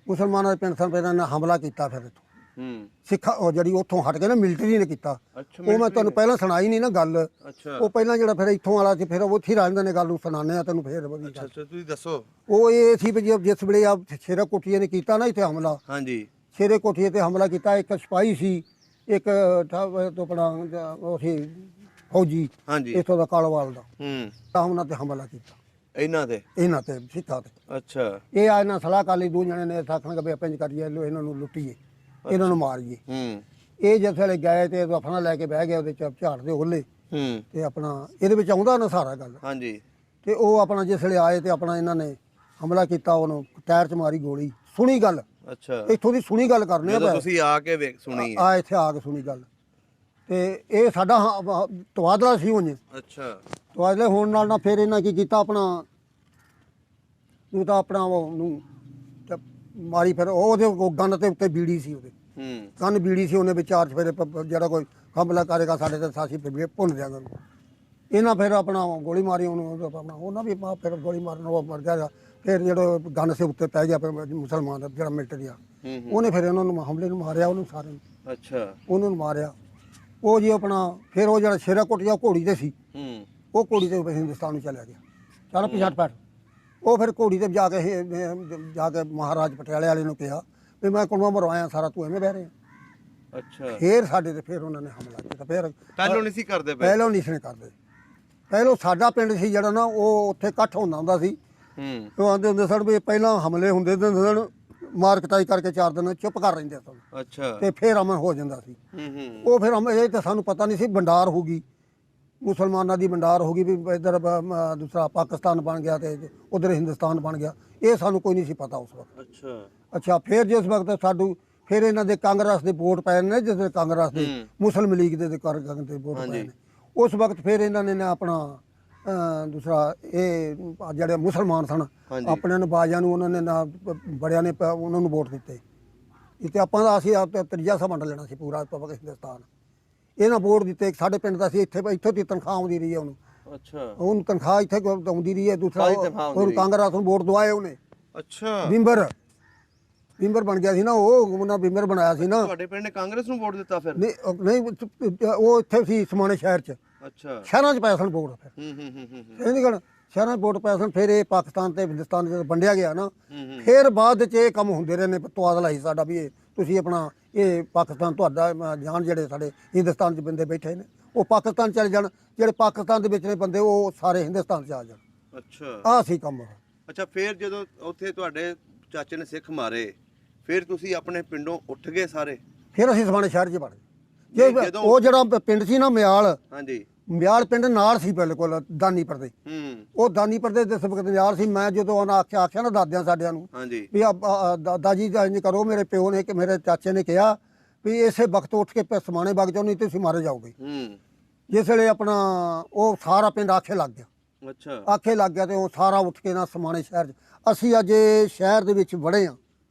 ਮੁਸਲਮਾਨਾਂ ਦੇ ਪਿੰਡ ਸਨ। ਫਿਰ ਇਹਨਾਂ ਹਮਲਾ ਕੀਤਾ। ਫਿਰ ਇੱਥੋਂ ਸਿੱਖਾਂ ਉਹ ਜਿਹੜੀ ਉੱਥੋਂ ਹਟ ਕੇ ਨਾ ਮਿਲਟਰੀ ਨੇ ਕੀਤਾ। ਉਹ ਮੈਂ ਤੁਹਾਨੂੰ ਪਹਿਲਾਂ ਸੁਣਾਈ ਨਹੀਂ ਨਾ ਗੱਲ। ਉਹ ਪਹਿਲਾਂ ਜਿਹੜਾ ਫਿਰ ਇੱਥੋਂ ਵਾਲਾ ਸੀ, ਫਿਰ ਉੱਥੇ ਰਹਿੰਦੇ ਨੇ, ਗੱਲ ਨੂੰ ਸੁਣਾਉਂਦੇ ਆ ਤੈਨੂੰ। ਫਿਰ ਤੁਸੀਂ ਦੱਸੋ। ਉਹ ਇਹ ਸੀ ਵੀ ਜਿਸ ਵੇਲੇ ਆ ਸ਼ੇਰਾ ਕੋਠੀਏ ਨੇ ਕੀਤਾ ਨਾ ਇੱਥੇ ਹਮਲਾ, ਸ਼ੇਰੇ ਕੋਠੀਏ ਤੇ ਹਮਲਾ ਕੀਤਾ। ਇੱਕ ਸਿਪਾਹੀ ਸੀ, ਇੱਕ ਆਪਣਾ ਉਹ ਸੀ ਫੌਜੀ ਇੱਥੋਂ ਦਾ ਕਾਲੋਵਾਲ ਦਾ। ਤਾਂ ਉਹਨਾਂ ਤੇ ਹਮਲਾ ਕੀਤਾ, ਇਹਨਾਂ ਤੇ ਸਿੱਖਾਂ ਤੇ। ਇਹ ਆ ਇਹਨਾਂ ਸਲਾਹ ਕਰ ਲਈ 2 ਜਣੇ ਨੇ, ਆਖਣ ਵੀ ਆਪਾਂ ਇੰਝ ਕਰੀਏ, ਇਹਨਾਂ ਨੂੰ ਲੁੱਟੀਏ, ਇਹਨਾਂ ਨੂੰ ਮਾਰੀਏ। ਇਹ ਜਿਸ ਵੇਲੇ ਗਏ ਤੇ ਆਪਣਾ ਲੈ ਕੇ ਬਹਿ ਗਿਆ ਉਹਦੇ ਝਾੜ ਦੇ ਓਲੇ ਤੇ ਆਪਣਾ ਇਹਦੇ ਵਿੱਚ ਆਉਂਦਾ ਨਾ ਸਾਰਾ ਗੱਲ। ਤੇ ਉਹ ਆਪਣਾ ਜਿਸ ਵੇਲੇ ਆਏ ਤੇ ਆਪਣਾ ਇਹਨਾਂ ਨੇ ਹਮਲਾ ਕੀਤਾ, ਉਹਨੂੰ ਟਾਇਰ 'ਚ ਮਾਰੀ ਗੋਲੀ। ਸੁਣੀ ਗੱਲ, ਇੱਥੋਂ ਦੀ ਸੁਣੀ ਗੱਲ ਕਰਨੇ ਆ। ਤੁਸੀਂ ਆ ਕੇ ਸੁਣੀ? ਇੱਥੇ ਆ ਕੇ ਸੁਣੀ ਗੱਲ। ਤੇ ਇਹ ਸਾਡਾ ਤਬਾਦਲਾ ਸੀ ਉਂਝ ਅੱਛਾ ਤਬਾਦਲੇ ਹੋਣ ਨਾਲ ਨਾ ਫਿਰ ਇਹਨਾਂ ਕੀ ਕੀਤਾ ਆਪਣਾ ਤੂੰ ਤਾਂ ਆਪਣਾ ਉਹਨੂੰ ਤੇ ਮਾਰੀ ਫਿਰ ਉਹਦੇ ਗੰਨ ਤੇ ਉੱਤੇ ਬੀੜੀ ਸੀ ਉਹਦੇ ਕੰਨ ਬੀੜੀ ਸੀ ਉਹਨੇ ਵਿਚਾਰ ਫਿਰ ਜਿਹੜਾ ਕੋਈ ਹਮਲਾ ਕਰੇਗਾ ਸਾਡੇ ਤੇ ਸਾਸੀ ਫਿਰ ਭੁੰਨ ਦਿਆਂਗੇ ਉਹਨੂੰ। ਇਹਨਾਂ ਫਿਰ ਆਪਣਾ ਗੋਲੀ ਮਾਰੀ ਉਹਨੂੰ ਆਪਣਾ ਉਹਨਾਂ ਵੀ ਫਿਰ ਗੋਲੀ ਮਾਰਨ ਉਹ ਮਰ ਗਿਆ। ਫਿਰ ਜਿਹੜਾ ਗੰਨ ਸੇ ਉੱਤੇ ਪੈ ਗਿਆ ਫਿਰ ਮੁਸਲਮਾਨ ਦਾ ਜਿਹੜਾ ਮਿਲਟਰੀ ਆ ਉਹਨੇ ਫਿਰ ਉਹਨਾਂ ਨੂੰ ਹਮਲੇ ਨੂੰ ਮਾਰਿਆ ਉਹਨੂੰ ਸਾਰੇ ਨੂੰ। ਅੱਛਾ ਉਹਨੂੰ ਮਾਰਿਆ ਉਹ ਜੀ ਆਪਣਾ ਫਿਰ ਉਹ ਜਿਹੜਾ ਸ਼ੇਰਾ ਕੁੱਟਿਆ ਘੋੜੀ ਤੇ ਸੀ ਉਹ ਘੋੜੀ ਤੇ ਹਿੰਦੁਸਤਾਨ ਨੂੰ ਚਲਿਆ ਗਿਆ। ਚੱਲ 50 ਉਹ ਫਿਰ ਘੋੜੀ ਤੇ ਜਾ ਕੇ ਮਹਾਰਾਜ ਪਟਿਆਲੇ ਵਾਲੇ ਨੂੰ ਕਿਹਾ ਵੀ ਮੈਂ ਕੁਲਵਾ ਮਰਵਾਇਆ ਸਾਰਾ ਤੂੰ ਐਵੇਂ ਬਹਿ ਰਿਹਾ। ਅੱਛਾ ਫਿਰ ਸਾਡੇ ਤੇ ਫਿਰ ਉਹਨਾਂ ਨੇ ਹਮਲਾ ਕੀਤਾ। ਫਿਰ ਪਹਿਲੋਂ ਨਹੀਂ ਸੀ ਕਰਦੇ ਪਏ ਪਹਿਲੋਂ ਨਹੀਂ ਸੀ ਕਰਦੇ। ਪਹਿਲੋਂ ਸਾਡਾ ਪਿੰਡ ਸੀ ਜਿਹੜਾ ਨਾ ਉਹ ਉੱਥੇ ਇਕੱਠ ਹੁੰਦਾ ਸੀ। ਉਹ ਆਂਦੇ ਹੁੰਦੇ ਸਨ ਵੀ ਪਹਿਲਾਂ ਹਮਲੇ ਹੁੰਦੇ ਸਨ ਮਾਰ ਕਟਾਈ ਕਰਕੇ 4 ਦਿਨ ਚੁੱਪ ਕਰ ਰਹਿੰਦੇ ਸਨ ਅੱਛਾ ਤੇ ਫਿਰ ਅਮਨ ਹੋ ਜਾਂਦਾ ਸੀ। ਉਹ ਫਿਰ ਇਹ ਤਾਂ ਸਾਨੂੰ ਪਤਾ ਨਹੀਂ ਸੀ ਬੰਡਾਰ ਹੋ ਗਈ ਮੁਸਲਮਾਨਾਂ ਦੀ ਬੰਡਾਰ ਹੋ ਗਈ ਵੀ ਇੱਧਰ ਦੂਸਰਾ ਪਾਕਿਸਤਾਨ ਬਣ ਗਿਆ ਤੇ ਉਧਰ ਹਿੰਦੁਸਤਾਨ ਬਣ ਗਿਆ। ਇਹ ਸਾਨੂੰ ਕੋਈ ਨਹੀਂ ਸੀ ਪਤਾ ਉਸ ਵਕਤ। ਅੱਛਾ ਫਿਰ ਜਿਸ ਵਕਤ ਸਾਡੂ ਫਿਰ ਇਹਨਾਂ ਦੇ ਕਾਂਗਰਸ ਦੇ ਵੋਟ ਪਏ ਨੇ ਜਿਸ ਕਾਂਗਰਸ ਦੇ ਮੁਸਲਿਮ ਲੀਗ ਦੇ ਕਾਰਗਰਾਂ ਦੇ ਵੋਟ ਪਏ ਨੇ ਉਸ ਵਕਤ ਫਿਰ ਇਹਨਾਂ ਨੇ ਨਾ ਆਪਣਾ ਦੂਸਰਾ ਇਹ ਜਿਹੜੇ ਮੁਸਲਮਾਨ ਸਨ ਆਪਣਿਆਂ ਨੂੰ ਬਾਜਾਂ ਨੂੰ ਉਹਨਾਂ ਨੇ ਨਾ ਬੜਿਆਂ ਨੇ ਉਹਨਾਂ ਨੂੰ ਵੋਟ ਦਿੱਤੇ। ਇੱਥੇ ਆਪਾਂ ਦਾ ਅਸੀਂ ਤਰੀਆ ਸਾ ਵੰਡ ਲੈਣਾ ਸੀ ਪੂਰਾ ਹਿੰਦੁਸਤਾਨ। ਇਹਨਾਂ ਵੋਟ ਦਿੱਤੇ ਸਾਡੇ ਪਿੰਡ ਦਾ ਸੀ ਇੱਥੋਂ ਦੀ ਤਨਖਾਹ ਆਉਂਦੀ ਰਹੀ ਹੈ ਉਹਨੂੰ। ਅੱਛਾ ਉਹਨੂੰ ਤਨਖਾਹ ਇੱਥੇ ਆਉਂਦੀ ਰਹੀ ਹੈ। ਦੂਸਰਾ ਉਹਨੂੰ ਕਾਂਗਰਸ ਨੂੰ ਵੋਟ ਦਵਾਏ ਉਹਨੇ। ਅੱਛਾ ਬਿੰਬਰ ਬਣ ਗਿਆ ਸੀ ਨਾ ਉਹ ਉਹਨਾਂ ਬਿੰਬਰ ਬਣਾਇਆ ਸੀ ਨਾ। ਤੁਹਾਡੇ ਪਿੰਡ ਨੇ ਕਾਂਗਰਸ ਨੂੰ ਵੋਟ ਦਿੱਤਾ ਫਿਰ? ਨਹੀਂ ਉਹ ਇੱਥੇ ਸੀ ਸਮਾਣੇ ਸ਼ਹਿਰ 'ਚ। ਅੱਛਾ ਸ਼ਹਿਰਾਂ 'ਚ ਪਏ ਸਨ ਵੋਟ। ਫਿਰ ਇਹ ਨਹੀਂ ਗੱਲ ਸ਼ਹਿਰਾਂ 'ਚ ਵੋਟ ਪਏ ਸਨ। ਫਿਰ ਇਹ ਪਾਕਿਸਤਾਨ ਤੇ ਹਿੰਦੁਸਤਾਨ ਜਦੋਂ ਵੰਡਿਆ ਗਿਆ ਨਾ ਫਿਰ ਬਾਅਦ 'ਚ ਇਹ ਕੰਮ ਹੁੰਦੇ ਰਹੇ ਨੇ। ਤਬਾਦਲਾ ਸੀ ਸਾਡਾ ਵੀ ਇਹ ਤੁਸੀਂ ਆਪਣਾ ਇਹ ਪਾਕਿਸਤਾਨ ਤੁਹਾਡਾ ਜਾਣ ਜਿਹੜੇ ਸਾਡੇ ਹਿੰਦੁਸਤਾਨ 'ਚ ਬੰਦੇ ਬੈਠੇ ਨੇ ਉਹ ਪਾਕਿਸਤਾਨ ਚਲੇ ਜਾਣ। ਜਿਹੜੇ ਪਾਕਿਸਤਾਨ ਦੇ ਵਿੱਚ ਨੇ ਬੰਦੇ ਉਹ ਸਾਰੇ ਹਿੰਦੁਸਤਾਨ 'ਚ ਆ ਜਾਣ। ਅੱਛਾ ਆਹ ਸੀ ਕੰਮ। ਅੱਛਾ ਫਿਰ ਜਦੋਂ ਉੱਥੇ ਤੁਹਾਡੇ ਚਾਚੇ ਨੇ ਸਿੱਖ ਮਾਰੇ ਫਿਰ ਤੁਸੀਂ ਆਪਣੇ ਪਿੰਡੋਂ ਉੱਠ ਗਏ ਸਾਰੇ? ਫਿਰ ਅਸੀਂ ਸਮਾਣੇ ਸ਼ਹਿਰ 'ਚ ਵੜ ਗਏ। ਜੇ ਉਹ ਜਿਹੜਾ ਪਿੰਡ ਸੀ ਨਾ ਮਿਆਲ ਹਾਂਜੀ ਮਿਆਲ ਪਿੰਡ ਨਾਲ ਸੀ ਬਿਲਕੁਲ ਦਾਨੀਪੁਰ ਦੇ। ਉਹ ਦਾਨੀਪੁਰ ਦੇ ਸਬਕ ਨਾਲ ਸੀ। ਮੈਂ ਜਦੋਂ ਉਹਨਾਂ ਆਖਿਆ ਨਾ ਦਾਦਿਆਂ ਸਾਡਿਆਂ ਨੂੰ ਵੀ ਦਾਦੀ ਦਾ ਇੰਜ ਕਰੋ ਮੇਰੇ ਪਿਓ ਨੇ ਕਿ ਮੇਰੇ ਚਾਚੇ ਨੇ ਕਿਹਾ ਵੀ ਇਸੇ ਵਕਤ ਉੱਠ ਕੇ ਸਮਾਣੇ ਵਗ ਜਾਓ ਨਹੀਂ ਤੁਸੀਂ ਮਾਰੇ ਜਾਓਗੇ। ਜਿਸ ਵੇਲੇ ਆਪਣਾ ਉਹ ਸਾਰਾ ਪਿੰਡ ਆਖੇ ਲੱਗ ਗਿਆ। ਅੱਛਾ ਆਖੇ ਲੱਗ ਗਿਆ ਤੇ ਉਹ ਸਾਰਾ ਉੱਠ ਕੇ ਨਾ ਸਮਾਣੇ ਸ਼ਹਿਰ 'ਚ ਅਸੀਂ ਅੱਜ ਸ਼ਹਿਰ ਦੇ ਵਿੱਚ ਵੜੇ ਆ।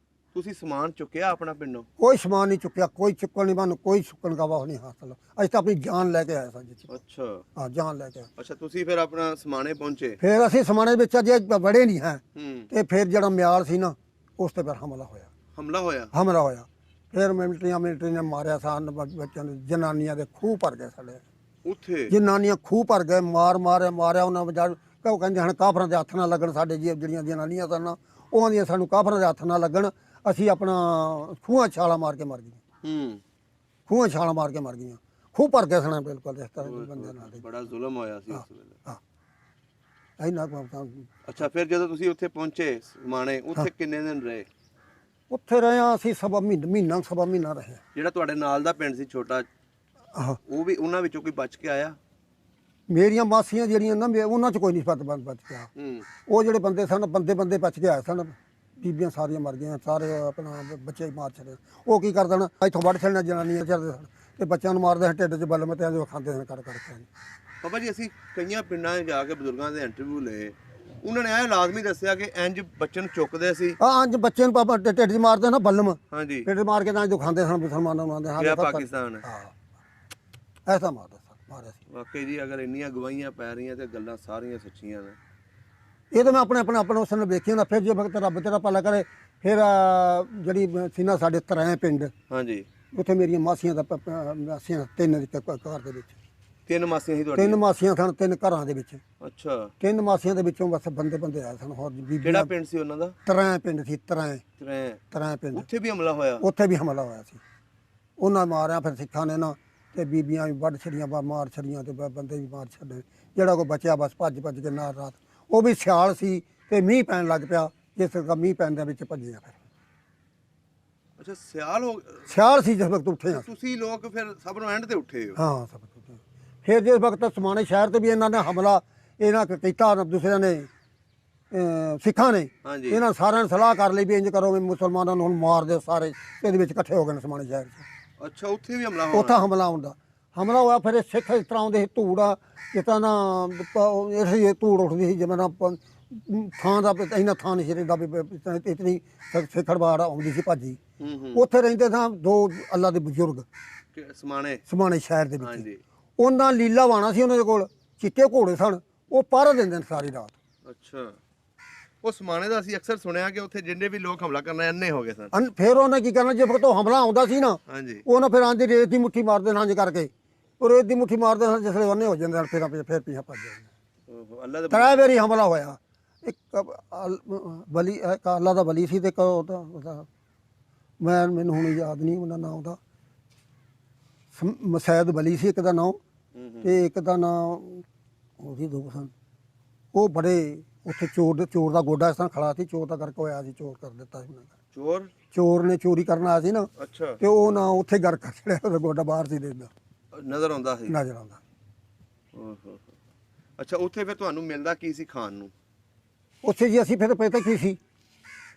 ਤੁਸੀਂ ਸਮਾਨ ਚੁੱਕਿਆ ਆਪਣਾ ਪਿੰਡੋਂ? ਕੋਈ ਸਮਾਨ ਨਹੀਂ ਚੁੱਕਿਆ ਕੋਈ ਚੁੱਕਣ ਨਹੀਂ ਸਾਨੂੰ ਕੋਈ ਚੁੱਕਣ ਗਵਾ ਨਹੀਂ ਹਾਸਲ। ਅਸੀਂ ਤਾਂ ਆਪਣੀ ਜਾਨ ਲੈ ਕੇ ਆਏ ਸਾਂ ਜੀ। ਅੱਛਾ ਹਾਂ ਜਾਨ ਲੈ ਕੇ। ਅੱਛਾ ਤੁਸੀਂ ਫਿਰ ਆਪਣਾ ਸਮਾਣੇ ਪਹੁੰਚੇ? ਫਿਰ ਅਸੀਂ ਸਮਾਣੇ ਵਿੱਚ ਅਜੇ ਵੜੇ ਨਹੀਂ ਹੈ ਤੇ ਫਿਰ ਜਿਹੜਾ ਮਿਆਲ ਸੀ ਨਾ ਉਸ ਤੇ ਫਿਰ ਹਮਲਾ ਹੋਇਆ। ਫਿਰ ਮਿਲਟਰੀ ਨੇ ਮਾਰਿਆ ਸਾਨ ਬੱਚਿਆਂ ਨੂੰ। ਜਨਾਨੀਆਂ ਦੇ ਖੂਹ ਭਰ ਗਏ ਸਾਡੇ ਉੱਥੇ। ਜਨਾਨੀਆਂ ਖੂਹ ਭਰ ਗਏ ਮਾਰਿਆ ਉਹਨਾਂ ਵਿਚਾਰ ਉਹ ਕਹਿੰਦੇ ਹਨ ਕਾਫਰਾਂ ਦੇ ਹੱਥ ਨਾ ਲੱਗਣ। ਸਾਡੇ ਜਿਹੜੀਆਂ ਜਨਾਨੀਆਂ ਸਨ ਉਹਨਾਂ ਦੀਆਂ ਸਾਨੂੰ ਕਾਫਰਾਂ ਦੇ ਹੱਥ ਨਾ ਲੱਗਣ। ਅਸੀਂ ਆਪਣਾ ਖੂਹਾਂ ਛਾਲਾ ਮਾਰ ਕੇ ਮਰ ਗਈਆਂ। ਖੂਹਾਂ ਛਾਲਾ ਮਾਰ ਕੇ ਮਰ ਗਈਆਂ। ਖੂਹ ਭਰ ਗਏ ਸਨ ਬਿਲਕੁਲ ਇਸ ਤਰ੍ਹਾਂ ਦੇ ਬੰਦੇ ਨਾਲ। ਬੜਾ ਜ਼ੁਲਮ ਹੋਇਆ ਸੀ ਉਸ ਵੇਲੇ। ਅੱਛਾ ਫਿਰ ਜਦੋਂ ਤੁਸੀਂ ਉੱਥੇ ਪਹੁੰਚੇ ਸਮਾਣੇ ਉੱਥੇ ਕਿੰਨੇ ਦਿਨ ਰਹੇ? ਉੱਥੇ ਰਹੇ ਅਸੀਂ ਸਵਾ ਮਹੀਨਾ ਰਹੇ। ਜਿਹੜਾ ਤੁਹਾਡੇ ਨਾਲ ਦਾ ਪਿੰਡ ਸੀ ਛੋਟਾ ਉਹ ਵੀ ਉਹਨਾਂ ਵਿੱਚੋਂ ਕੋਈ ਬਚ ਕੇ ਆਇਆ? ਮੇਰੀਆਂ ਮਾਸੀਆਂ ਜਿਹੜੀਆਂ ਨਾ ਉਹਨਾਂ 'ਚ ਕੋਈ ਨਹੀਂ ਬਚ ਗਿਆ। ਉਹ ਜਿਹੜੇ ਬੰਦੇ ਸਨ ਬੰਦੇ ਬਚ ਕੇ ਆਏ ਸਨ। ਬੀਬੀਆਂ ਸਾਰੀਆਂ ਮਰ ਗਈਆਂ ਸਾਰੇ ਆਪਣਾ ਬੱਚੇ ਮਾਰ ਛੱਡੇ। ਉਹ ਕੀ ਕਰ ਦੇਣ ਇੱਥੋਂ ਵੱਢ ਛੱਡਣਾ ਜਨਾਨੀਆਂ ਚੜਦੇ ਸਨ ਤੇ ਬੱਚਿਆਂ ਨੂੰ ਮਾਰਦੇ ਢਿੱਡ 'ਚ ਬਲ ਮਤਿਆਂ ਜੋ ਖਾਂਦੇ ਸਨ ਕਰ ਕਰਕੇ। ਬਾਬਾ ਜੀ ਅਸੀਂ ਕਈਆਂ ਪਿੰਡਾਂ 'ਚ ਜਾ ਕੇ ਬਜ਼ੁਰਗਾਂ ਦੇ ਇੰਟਰਵਿਊ ਲਏ ਉਹਨਾਂ ਨੇ ਇਹ ਲਾਜ਼ਮੀ ਦੱਸਿਆ ਕਿ ਇੰਜ ਬੱਚੇ ਨੂੰ ਚੁੱਕਦੇ ਸੀ। ਇੰਜ ਬੱਚੇ ਨੂੰ ਪਾਪਾ ਢਿੱਡ 'ਚ ਮਾਰਦੇ ਨਾ ਬਲਮ। ਹਾਂਜੀ ਢਿੱਡ ਮਾਰ ਕੇ ਤਾਂ ਜੋ ਖਾਂਦੇ ਸਨ ਮੁਸਲਮਾਨਾਂ ਨੂੰ ਆਂਦੇ ਹਾਂ ਪਾਕਿਸਤਾਨ ਐਸਾ ਮਾਰਿਆ ਸੀ। ਵਾਕਈ ਜੀ ਅਗਰ ਇੰਨੀਆਂ ਗਵਾਹੀਆਂ ਪੈ ਰਹੀਆਂ ਤੇ ਗੱਲਾਂ ਸਾਰੀਆਂ ਸੱਚੀਆਂ ਨੇ। ਇਹ ਤਾਂ ਮੈਂ ਆਪਣੇ ਉਸ ਨੂੰ ਵੇਖੀ ਨਾ। ਫਿਰ ਜੇ ਵਕਤ ਰੱਬ ਤੇਰਾ ਭਲਾ ਕਰੇ ਫਿਰ ਜਿਹੜੀ ਸੀ ਨਾ ਸਾਡੇ ਤਰਾਏ ਪਿੰਡ ਹਾਂਜੀ ਉੱਥੇ ਮੇਰੀਆਂ ਮਾਸੀਆਂ ਦਾ ਮਾਸੀਆਂ 3 ਘਰ ਦੇ ਵਿੱਚ 3 ਮਾਸੀਆਂ ਸੀ ਤੁਹਾਡੀਆਂ? 3 ਮਾਸੀਆਂ ਸਨ 3 ਘਰਾਂ ਦੇ ਵਿੱਚ। ਅੱਛਾ 3 ਮਾਸੀਆਂ ਦੇ ਵਿੱਚੋਂ ਬਸ ਬੰਦੇ ਆਏ ਸਨ। ਹੋਰ ਬੀਬੀ ਕਿਹੜਾ ਪਿੰਡ ਸੀ ਉਹਨਾਂ ਦਾ? ਤਰਾਏ ਪਿੰਡ ਸੀ। ਤਰਾਏ ਪਿੰਡ ਉੱਥੇ ਵੀ ਹਮਲਾ ਹੋਇਆ? ਉੱਥੇ ਵੀ ਹਮਲਾ ਹੋਇਆ ਸੀ। ਉਹਨਾਂ ਮਾਰਿਆ ਫਿਰ ਸਿੱਖਾਂ ਨੇ ਨਾ ਤੇ ਬੀਬੀਆਂ ਵੀ ਵੱਢ ਛੜੀਆਂ ਮਾਰ ਛੜੀਆਂ ਤੇ ਬੰਦੇ ਵੀ ਮਾਰ ਛੱਡੇ। ਜਿਹੜਾ ਕੋਈ ਬਚਿਆ ਬਸ ਭੱਜ ਕੇ ਨਾਲ ਰਾਤ ਉਹ ਵੀ ਸਿਆਲ ਸੀ ਤੇ ਮੀਂਹ ਪੈਣ ਲੱਗ ਪਿਆ। ਜਿਸ ਤਰ੍ਹਾਂ ਮੀਂਹ ਪੈਣ ਦੇ ਵਿੱਚ ਭੱਜਿਆ ਫਿਰ। ਅੱਛਾ ਸਿਆਲ ਸੀ ਜਿਸ ਵਕਤ ਉੱਠੇ ਆ ਤੁਸੀਂ ਲੋਕ ਫਿਰ ਸਭ ਨੂੰ ਐਂਡ ਤੇ ਉੱਠੇ ਹੋ? ਹਾਂ ਸਭ ਉੱਠੇ। ਫਿਰ ਜਿਸ ਵਕਤ ਸਮਾਣੇ ਸ਼ਹਿਰ ਤੇ ਵੀ ਇਹਨਾਂ ਨੇ ਹਮਲਾ ਕੀਤਾ ਦੂਸਰਿਆਂ ਨੇ ਸਿੱਖਾਂ ਨੇ। ਇਹਨਾਂ ਸਾਰਿਆਂ ਨੇ ਸਲਾਹ ਕਰ ਲਈ ਵੀ ਇੰਜ ਕਰੋ ਵੀ ਮੁਸਲਮਾਨਾਂ ਨੂੰ ਹੁਣ ਮਾਰ ਦਿਓ ਸਾਰੇ। ਇਹਦੇ ਵਿੱਚ ਇਕੱਠੇ ਹੋ ਗਏ ਨੇ ਸਮਾਣੇ ਸ਼ਹਿਰ 'ਚ। ਅੱਛਾ ਉੱਥੇ ਵੀ ਹਮਲਾ ਹੋਇਆ? ਉੱਥੇ ਹਮਲਾ ਹੁੰਦਾ ਹਮਲਾ ਹੋਇਆ ਫਿਰ ਇਹ ਸਿੱਖ ਇਸ ਤਰ੍ਹਾਂ ਆਉਂਦੇ ਸੀ ਧੂੜਾ ਜਿਸ ਤਰ੍ਹਾਂ ਨਾ ਇਹ ਧੂੜ ਉੱਠਦੀ ਸੀ ਜਿਵੇਂ ਨਾ ਥਾਂ ਦਾ ਇਹਨਾਂ ਥਾਂ ਨਹੀਂ ਸੀ ਰਹਿੰਦਾ ਵੀ ਇਤਨੀ ਸਿੱਖੜਵਾੜ ਆਉਂਦੀ ਸੀ ਭਾਜੀ। ਉੱਥੇ ਰਹਿੰਦੇ ਸਾਂ 2 ਅੱਲਾ ਦੇ ਬਜ਼ੁਰਗ ਸਮਾਣੇ ਸ਼ਹਿਰ ਦੇ ਵਿੱਚ। ਹਾਂਜੀ। ਉਹਨਾਂ ਲੀਲਾ ਵਾਣਾ ਸੀ ਉਹਨਾਂ ਦੇ ਕੋਲ, ਚਿੱਟੇ ਘੋੜੇ ਸਨ, ਉਹ ਪਹਿਰਾ ਦਿੰਦੇ ਨੇ ਸਾਰੀ ਰਾਤ। ਅੱਛਾ, ਉਹ ਸਮਾਣੇ ਦਾ ਅਸੀਂ ਅਕਸਰ ਸੁਣਿਆ ਕਿ ਉੱਥੇ ਜਿੰਨੇ ਵੀ ਲੋਕ ਹਮਲਾ ਕਰਨਾ ਇੰਨੇ ਹੋ ਗਏ ਸਨ। ਫਿਰ ਉਹਨੇ ਕੀ ਕਰਨਾ, ਜੇ ਤੋਂ ਹਮਲਾ ਆਉਂਦਾ ਸੀ ਨਾ, ਹਾਂਜੀ, ਉਹਨਾਂ ਫਿਰ ਆਂਦੀ ਰੇਤ ਦੀ ਮੁੱਠੀ ਮਾਰਦੇ ਨਾਲ ਕਰਕੇ, ਉਹ ਰੇਤ ਦੀ ਮੁੱਠੀ ਮਾਰਦੇ ਨਾਲ ਜਿਸਲੇ ਉਹਨੇ ਹੋ ਜਾਂਦੇ ਫਿਰ ਪਿੱਛੇ ਭੱਜ ਜਾਂਦੇ। ਓਹੋ, ਅੱਲਾ ਦੇ 3 ਵਾਰੀ ਹਮਲਾ ਹੋਇਆ। ਇੱਕ ਬਲੀ, ਇੱਕ ਅੱਲਾ ਦਾ ਬਲੀ ਸੀ ਤੇ ਇੱਕ ਉਹਦਾ ਮੈਨੂੰ ਹੁਣ ਯਾਦ ਨਹੀਂ ਉਹਨਾਂ ਨਾਂ ਉਹਦਾ, ਮਸੈਦ ਬਲੀ ਸੀ ਇੱਕ ਦਾ ਨਾਂ, ਤੇ ਇੱਕ ਦਾ ਨਾਂ ਉਹਦੀ 2 ਸਨ। ਉਹ ਬੜੇ ਉੱਥੇ ਚੋਰ ਦਾ ਗੋਡਾ ਇਸ ਤਰ੍ਹਾਂ ਖੜਾ ਸੀ, ਚੋਰ ਦਾ ਕਰਕੇ ਹੋਇਆ ਸੀ, ਚੋਰ ਕਰ ਦਿੱਤਾ ਸੀ ਉਹਨਾਂ ਨੇ। ਚੋਰ ਨੇ ਚੋਰੀ ਕਰਨ ਆਇਆ ਸੀ ਨਾ, ਅੱਛਾ, ਤੇ ਉਹ ਨਾ ਉੱਥੇ ਗਰ ਕਰ ਛੜਿਆ, ਉਹਦਾ ਗੋਡਾ ਬਾਹਰ ਸੀ ਦੇਦਾ ਨਜ਼ਰ ਆਉਂਦਾ ਸੀ। ਨਜ਼ਰ ਆਉਂਦਾ। ਓਹੋ, ਅੱਛਾ, ਉੱਥੇ ਫਿਰ ਤੁਹਾਨੂੰ ਮਿਲਦਾ ਕੀ ਸੀ ਖਾਣ ਨੂੰ? ਉੱਥੇ ਜੀ ਅਸੀਂ ਫਿਰ ਪਤਾ ਕੀ ਸੀ,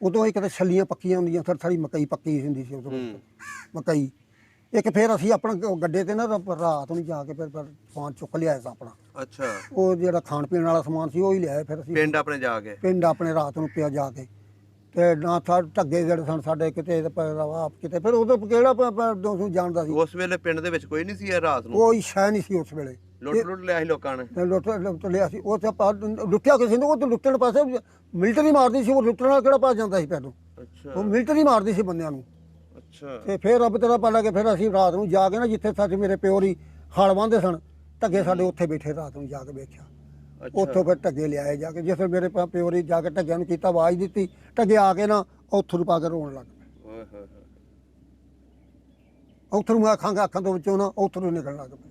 ਉਦੋਂ ਇੱਕ ਤਾਂ ਛੱਲੀਆਂ ਪੱਕੀਆਂ ਹੁੰਦੀਆਂ, ਫਿਰ ਸਾਰੀ ਮਕਈ ਪੱਕੀ ਹੁੰਦੀ ਸੀ ਉਦੋਂ, ਮਕਈ। ਇੱਕ ਫਿਰ ਅਸੀਂ ਆਪਣਾ ਗੱਡੇ ਤੇ ਨਾ ਰਾਤ ਨੂੰ ਜਾ ਕੇ ਫਿਰ ਸਮਾਨ ਚੁੱਕ ਲਿਆਏ ਸਾਂ ਆਪਣਾ। ਅੱਛਾ, ਉਹ ਜਿਹੜਾ ਖਾਣ ਪੀਣ ਵਾਲਾ ਸਮਾਨ ਸੀ ਉਹ ਹੀ ਲਿਆਏ ਫਿਰ ਅਸੀਂ ਪਿੰਡ ਆਪਣੇ ਜਾ ਕੇ, ਪਿੰਡ ਆਪਣੇ ਰਾਤ ਨੂੰ ਪਿਆ ਜਾ ਕੇ। ਤੇ ਨਾ ਢੱਗੇ ਜਿਹੜੇ ਸਨ ਸਾਡੇ ਕਿਤੇ ਆਪ ਕਿਤੇ, ਫਿਰ ਉਦੋਂ ਕਿਹੜਾ ਜਾਣਦਾ ਸੀ। ਉਸ ਵੇਲੇ ਪਿੰਡ ਦੇ ਵਿੱਚ ਕੋਈ ਨਹੀਂ ਸੀ ਰਾਤ ਨੂੰ? ਕੋਈ ਸ਼ੈ ਨਹੀਂ ਸੀ ਉਸ ਵੇਲੇ। ਲੁੱਟ ਲਿਆ ਸੀ ਲੋਕਾਂ ਨੇ? ਲੁੱਟ ਲਿਆ ਸੀ। ਉਹ ਲੁੱਟਿਆ ਕਿਸੇ ਨੇ, ਉਹ ਤਾਂ ਲੁੱਟਣ ਪਾਸੇ ਮਿਲਟਰੀ ਮਾਰਦੀ ਸੀ, ਉਹ ਲੁੱਟਣ ਨਾਲ ਕਿਹੜਾ ਭੱਜ ਜਾਂਦਾ ਸੀ ਪਹਿਲੋਂ। ਅੱਛਾ, ਉਹ ਮਿਲਟਰੀ ਮਾਰਦੀ ਸੀ ਬੰਦਿਆਂ ਨੂੰ। ਅੱਛਾ, ਤੇ ਫਿਰ ਰੱਬ ਤੇਰਾ ਪਾ ਲਾ ਕੇ ਫਿਰ ਅਸੀਂ ਰਾਤ ਨੂੰ ਜਾ ਕੇ ਨਾ, ਜਿੱਥੇ ਸੱਚ ਮੇਰੇ ਪਿਓ ਦੀ ਹਲ ਵਾਂਦੇ ਸਨ, ਢੱਗੇ ਸਾਡੇ ਉੱਥੇ ਬੈਠੇ, ਰਾਤ ਨੂੰ ਜਾ ਕੇ ਵੇਖਿਆ। ਉੱਥੋਂ ਫਿਰ ਢੱਗੇ ਲਿਆਏ ਜਾ ਕੇ। ਜਿਸ ਵੇਲੇ ਮੇਰੇ ਪਿਓ ਦੀ ਜਾ ਕੇ ਢੱਗਿਆਂ ਨੂੰ ਕੀਤਾ, ਆਵਾਜ਼ ਦਿੱਤੀ, ਢੱਗੇ ਆ ਕੇ ਨਾ ਉੱਥੋਂ ਨੂੰ ਪਾ ਕੇ ਰੋਣ ਲੱਗ ਪਏ। ਉੱਥੋਂ ਮੈਂ ਆਖਾਂਗਾ, ਅੱਖਾਂ ਤੋਂ ਵਿੱਚੋਂ ਨਾ ਉੱਥੋਂ ਨੂੰ ਨਿਕਲਣ ਲੱਗ ਪਏ।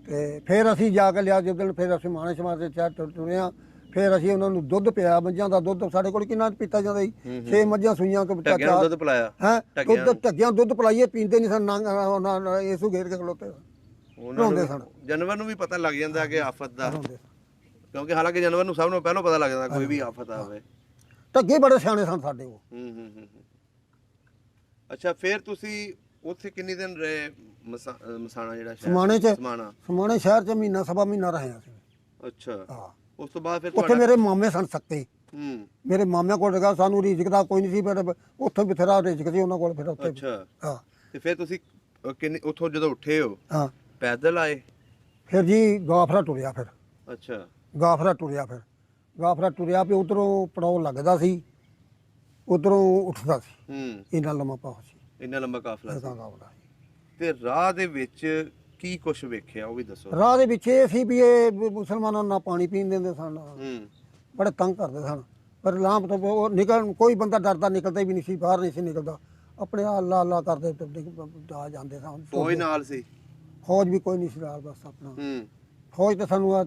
ਤੇ ਫਿਰ ਅਸੀਂ ਜਾ ਕੇ ਲਿਆ ਜਿੱਦਣ, ਫਿਰ ਅਸੀਂ ਮਾਣੇ ਸਮਾਰ ਦੇ ਟੁਰਿਆ। ਫਿਰ ਅਸੀਂ ਉਹਨਾਂ ਨੂੰ ਦੁੱਧ ਪਿਆ, ਮੱਝਾਂ ਦਾ ਦੁੱਧ ਸਾਡੇ ਕੋਲ ਕਿੰਨਾ ਪੀਤਾ ਜਾਂਦਾ ਸੀ, 6 ਮੱਝਾਂ ਸੂਈਆਂ ਤੋਂ ਦੁੱਧ ਪਿਲਾਇਆ ਹੈ, ਢੱਗਿਆਂ ਦੁੱਧ ਪਿਲਾਈਏ, ਪੀਂਦੇ ਨਹੀਂ ਸਨ, ਇਸੂ ਘੇਰ ਕੇ ਖਲੋਤੇ ਰੋਂਦੇ ਸਨ। ਜਾਨਵਰ ਨੂੰ ਵੀ ਪਤਾ ਲੱਗ ਜਾਂਦਾ ਕਿ ਆਫਤ ਦਾ, ਕਿਉਂਕਿ ਹਾਲਾਂਕਿ ਜਾਨਵਰ ਨੂੰ ਸਭ ਨੂੰ ਪਹਿਲਾਂ ਪਤਾ ਲੱਗ ਜਾਂਦਾ ਕੋਈ ਵੀ ਆਫਤ ਆਵੇ। ਢੱਗੇ ਬੜੇ ਸਿਆਣੇ ਸਨ ਸਾਡੇ ਉਹ। ਅੱਛਾ, ਫਿਰ ਤੁਸੀਂ ਉੱਥੇ ਕਿੰਨੇ ਦਿਨ ਰਹੇ? ਮਸਾਣਾ ਜਿਹੜਾ ਸ਼ਹਿਰ, ਸਮਾਣੇ ਸ਼ਹਿਰ 'ਚ ਮਹੀਨਾ ਸਵਾ ਮਹੀਨਾ ਰਹੇ ਅਸੀਂ। ਅੱਛਾ, ਹਾਂ। ਉਸ ਤੋਂ ਬਾਅਦ ਫਿਰ ਉੱਥੇ ਮੇਰੇ ਮਾਮੇ ਸਨ ਸੱਤੇ। ਮੇਰੇ ਮਾਮਿਆਂ ਕੋਲ ਲਗਾ, ਸਾਨੂੰ ਰਿਜ਼ਕ ਦਾ ਕੋਈ ਨਹੀਂ ਸੀ, ਪਰ ਉੱਥੇ ਬਥੇਰਾ ਰਿਜ਼ਕ ਸੀ ਉਹਨਾਂ ਕੋਲ। ਫਿਰ ਉੱਥੇ ਅੱਛਾ, ਹਾਂ। ਤੇ ਫਿਰ ਤੁਸੀਂ ਕਿੰਨੇ ਉੱਥੋਂ ਜਦੋਂ ਉੱਠੇ ਹੋ? ਹਾਂ, ਪੈਦਲ ਆਏ? ਫਿਰ ਜੀ ਗਾਫਰਾ ਟੁਰਿਆ। ਫਿਰ ਅੱਛਾ, ਗਾਫਰਾ ਟੁਰਿਆ ਵੀ ਉਧਰੋਂ ਪੜਾਉ ਲੱਗਦਾ ਸੀ, ਉਧਰੋਂ ਉੱਠਦਾ ਸੀ। ਇੰਨਾ ਲੰਮਾ ਪਾਹ ਸੀ, ਇੰਨਾ ਲੰਬਾ ਕਾਫਲਾ ਸੀ। ਤੇ ਰਾਹ ਦੇ ਵਿੱਚ ਕੀ ਕੁਛ ਵੇਖਿਆ ਉਹ ਵੀ ਦੱਸੋ। ਰਾਹ ਦੇ ਵਿੱਚ ਇਹ ਸੀ ਵੀ ਇਹ ਮੁਸਲਮਾਨਾਂ ਨੂੰ ਨਾ ਪਾਣੀ ਪੀਣ ਦਿੰਦੇ ਸਨ, ਬੜੇ ਤੰਗ ਕਰਦੇ ਸਨ। ਪਰ ਲਾਂਭ ਤੋਂ ਉਹ ਨਿਕਲ, ਕੋਈ ਬੰਦਾ ਡਰਦਾ ਨਿਕਲਦਾ ਵੀ ਨਹੀਂ ਸੀ, ਬਾਹਰ ਨਹੀਂ ਸੀ ਨਿਕਲਦਾ, ਆਪਣੇ ਅੱਲਾ ਅੱਲਾ ਕਰਦੇ ਆ ਜਾਂਦੇ ਸਨ। ਕੋਈ ਨਾਲ ਸੀ? ਫੌਜ ਵੀ ਕੋਈ ਨਹੀਂ ਸੀ ਨਾਲ, ਬਸ ਆਪਣਾ ਫੌਜ ਤੇ ਸਾਨੂੰ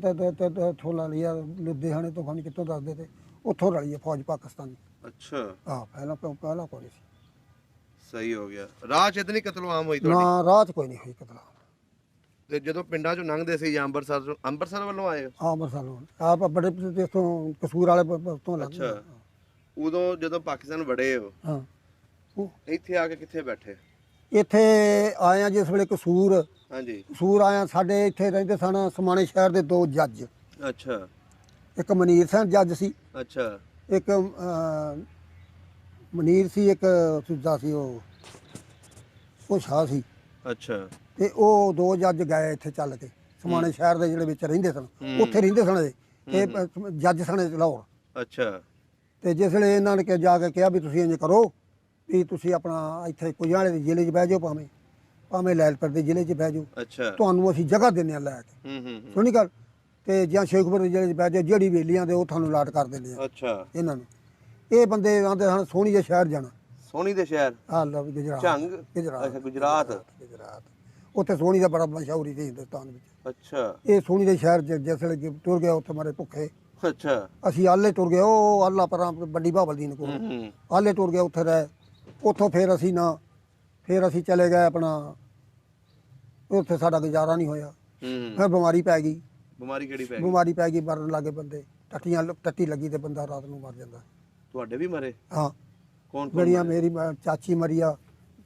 ਥੋਲਾ ਲਿਆ ਲੁਧਿਆਣੇ ਤੋਂ, ਖਾਣੀ ਕਿੱਥੋਂ ਦੱਸਦੇ ਤੇ ਉੱਥੋਂ ਰਲੀ ਹੈ ਫੌਜ ਪਾਕਿਸਤਾਨੀ। ਅੱਛਾ, ਹਾਂ, ਪਹਿਲਾਂ ਕੋਈ ਨਹੀਂ ਸੀ। ਸਹੀ ਹੋ ਗਿਆ। ਰਾਹ 'ਚ ਇਤਨੀ ਕਤਲੇਆਮ ਹੋਈ ਤੁਹਾਡੀ? ਨਾ, ਰਾਹ 'ਚ ਕੋਈ ਨਹੀਂ ਹੋਈ ਕਤਲੇਆਮ। ਤੇ ਜਦੋਂ ਪਿੰਡਾਂ 'ਚੋਂ ਲੰਘਦੇ ਸੀ ਜਾਂ ਅੰਮ੍ਰਿਤਸਰ ਵੱਲੋਂ ਆਏ? ਹਾਂ, ਅੰਮ੍ਰਿਤਸਰ ਵੱਲੋਂ। ਆਪ ਬੜੇ ਇੱਥੋਂ ਕਸੂਰ ਵਾਲੇ ਤੋਂ ਲੱਗ। ਅੱਛਾ, ਉਦੋਂ ਜਦੋਂ ਪਾਕਿਸਤਾਨ ਵੜੇ ਹੋ, ਹਾਂ, ਇੱਥੇ ਆ ਕੇ ਕਿੱਥੇ ਬੈਠੇ? ਇੱਥੇ ਆਇਆ ਜਿਸ ਵੇਲੇ ਕਸੂਰ। ਹਾਂਜੀ, ਕਸੂਰ ਆਇਆ। ਸਾਡੇ ਇੱਥੇ ਰਹਿੰਦੇ ਸਨ ਸਮਾਣੇ ਸ਼ਹਿਰ ਦੇ 2 ਜੱਜ। ਅੱਛਾ, ਇੱਕ ਮਨੀਰ ਸਿੰਘ ਜੱਜ ਸੀ। ਅੱਛਾ, ਇੱਕ ਮਨੀਰ ਸੀ, ਇੱਕ ਸੁਜਾ ਸੀ, ਉਹ ਸ਼ਾਹ ਸੀ। ਅੱਛਾ, ਤੇ ਉਹ 2 ਜੱਜ ਗਏ ਇੱਥੇ ਚੱਲ ਕੇ ਸਮਾਣੇ ਸ਼ਹਿਰ ਦੇ ਜਿਹੜੇ ਵਿੱਚ ਰਹਿੰਦੇ ਸਨ, ਉੱਥੇ ਰਹਿੰਦੇ ਸਨ ਇਹ ਜੱਜ ਸਨ ਲਾਹੌਰ। ਅੱਛਾ, ਤੇ ਜਿਸ ਵੇਲੇ ਇਹਨਾਂ ਨੇ ਜਾ ਕੇ ਕਿਹਾ ਵੀ ਤੁਸੀਂ ਇੰਝ ਕਰੋ ਵੀ ਤੁਸੀਂ ਆਪਣਾ ਇੱਥੇ ਕੁਜਾਲੇ ਦੇ ਜ਼ਿਲ੍ਹੇ 'ਚ ਬਹਿ ਜਾਓ, ਭਾਵੇਂ ਲੈਲਪੁਰ ਦੇ ਜ਼ਿਲ੍ਹੇ 'ਚ ਬਹਿ ਜਾਓ, ਅੱਛਾ, ਤੁਹਾਨੂੰ ਅਸੀਂ ਜਗ੍ਹਾ ਦਿੰਦੇ ਹਾਂ ਲੈ ਕੇ। ਸੁਣੀ ਗੱਲ? ਤੇ ਜਾਂ ਸ਼ੇਖਪੁਰ ਦੇ ਜ਼ਿਲ੍ਹੇ 'ਚ ਬਹਿ ਜਾਓ, ਜਿਹੜੀ ਵੇਲੀਆਂ ਦੇ ਉਹ ਤੁਹਾਨੂੰ ਲਾਟ ਕਰ ਦਿੰਦੇ ਆ। ਅੱਛਾ, ਇਹਨਾਂ ਨੂੰ ਇਹ ਬੰਦੇ ਆਂਦੇ ਹਨ ਸੋਹਣੀ ਦੇ ਸ਼ਹਿਰ ਜਾਣਾ। ਸੋਹਣੀ ਦੇ ਸ਼ਹਿਰ? ਹਾਂ, ਗੁਜਰਾਤ। ਅੱਛਾ, ਗੁਜਰਾਤ। ਉੱਥੇ ਸੋਹਣੀ ਦਾ ਬੜਾ ਮਸ਼ਹੂਰੀ ਸੀ ਹਿੰਦੁਸਤਾਨ ਵਿੱਚ। ਅੱਛਾ, ਇਹ ਸੋਹਣੀ ਦੇ ਸ਼ਹਿਰ ਜਿਸ ਵੇਲੇ ਤੁਰ ਗਿਆ ਉੱਥੇ ਮਾਰੇ ਭੁੱਖੇ। ਅੱਛਾ, ਅਸੀਂ ਆਲੇ ਤੁਰ ਗਏ, ਉਹ ਆਲਾ ਪਰਾਂ ਵੱਡੀ ਬਹਾਵਲਦੀਨ ਕੋਲ ਆਲੇ ਤੁਰ ਗਏ, ਉੱਥੇ ਰਹੇ। ਉੱਥੋਂ ਫਿਰ ਅਸੀਂ ਚਲੇ ਗਏ ਆਪਣਾ, ਉੱਥੇ ਸਾਡਾ ਗੁਜ਼ਾਰਾ ਨਹੀਂ ਹੋਇਆ। ਫਿਰ ਬਿਮਾਰੀ ਪੈ ਗਈ। ਬਿਮਾਰੀ ਕਿਹੜੀ ਪੈ ਗਈ? ਬਿਮਾਰੀ ਪੈ ਗਈ, ਮਰਨ ਲੱਗੇ ਬੰਦੇ। ਟੱਟੀ ਲੱਗੀ ਤੇ ਬੰਦਾ ਰਾਤ ਨੂੰ ਮਰ ਜਾਂਦਾ। ਤੁਹਾਡੇ ਵੀ ਮਰੇ? ਹਾਂ, ਮੇਰੀ ਚਾਚੀ ਮਰੀ ਆ,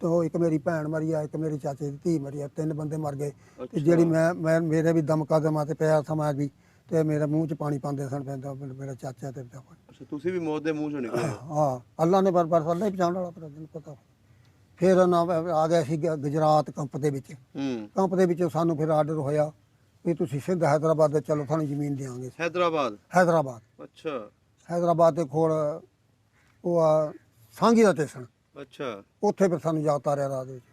ਤੋਂ ਇੱਕ ਮੇਰੀ ਭੈਣ ਮਰੀ ਆ, ਇੱਕ ਮੇਰੀ ਚਾਚੇ ਦੀ ਧੀ ਮਰੀ ਆ, 3 ਬੰਦੇ ਮਰ ਗਏ। ਤੇ ਅੱਛਾ। ਜਿਹੜੀ ਮੈਂ ਮੇਰੇ ਵੀ ਦਮਕਾ ਦਮਾ ਤੇ ਪਿਆ ਸਮਾਂ ਵੀ, ਤੇ ਮੇਰੇ ਮੂੰਹ 'ਚ ਪਾਣੀ ਪਾਉਂਦੇ ਸਨ ਪੈਂਦਾ ਮੇਰਾ ਚਾਚਾ ਤੇ ਅੱਛਾ, ਤੁਸੀਂ ਵੀ ਮੌਤ ਦੇ ਮੂੰਹ ਚੋਂ ਨਿਕਲੇ ਹੋ। ਹਾਂ ਅੱਲਾ ਨੇ ਬਰਬਾਦ ਅੱਲਾ ਹੀ ਪਛਾਣ ਵਾਲਾ, ਪਰ ਤੈਨੂੰ ਪਤਾ। ਫਿਰ ਨਾ ਆ ਗਿਆ ਸੀ ਗੁਜਰਾਤ ਕੰਪ ਦੇ ਵਿੱਚ। ਕੰਪ ਦੇ ਵਿੱਚ ਸਾਨੂੰ ਫਿਰ ਆਰਡਰ ਹੋਇਆ ਵੀ ਤੁਸੀਂ ਸਿੱਧ ਹੈਦਰਾਬਾਦ ਦੇ ਚਲੋ, ਤੁਹਾਨੂੰ ਜ਼ਮੀਨ ਦੇਵਾਂਗੇ। ਹੈਦਰਾਬਾਦ। ਹੈਦਰਾਬਾਦ। ਅੱਛਾ ਹੈਦਰਾਬਾਦ ਦੇ ਕੋਲ ਉਹ ਆ ਸਾਂਗੀ ਦਾ ਸਟੇਸ਼ਨ, ਅੱਛਾ। ਉੱਥੇ ਫਿਰ ਸਾਨੂੰ ਜਾ ਉਤਾਰਿਆ ਰਾਤ ਵਿੱਚ।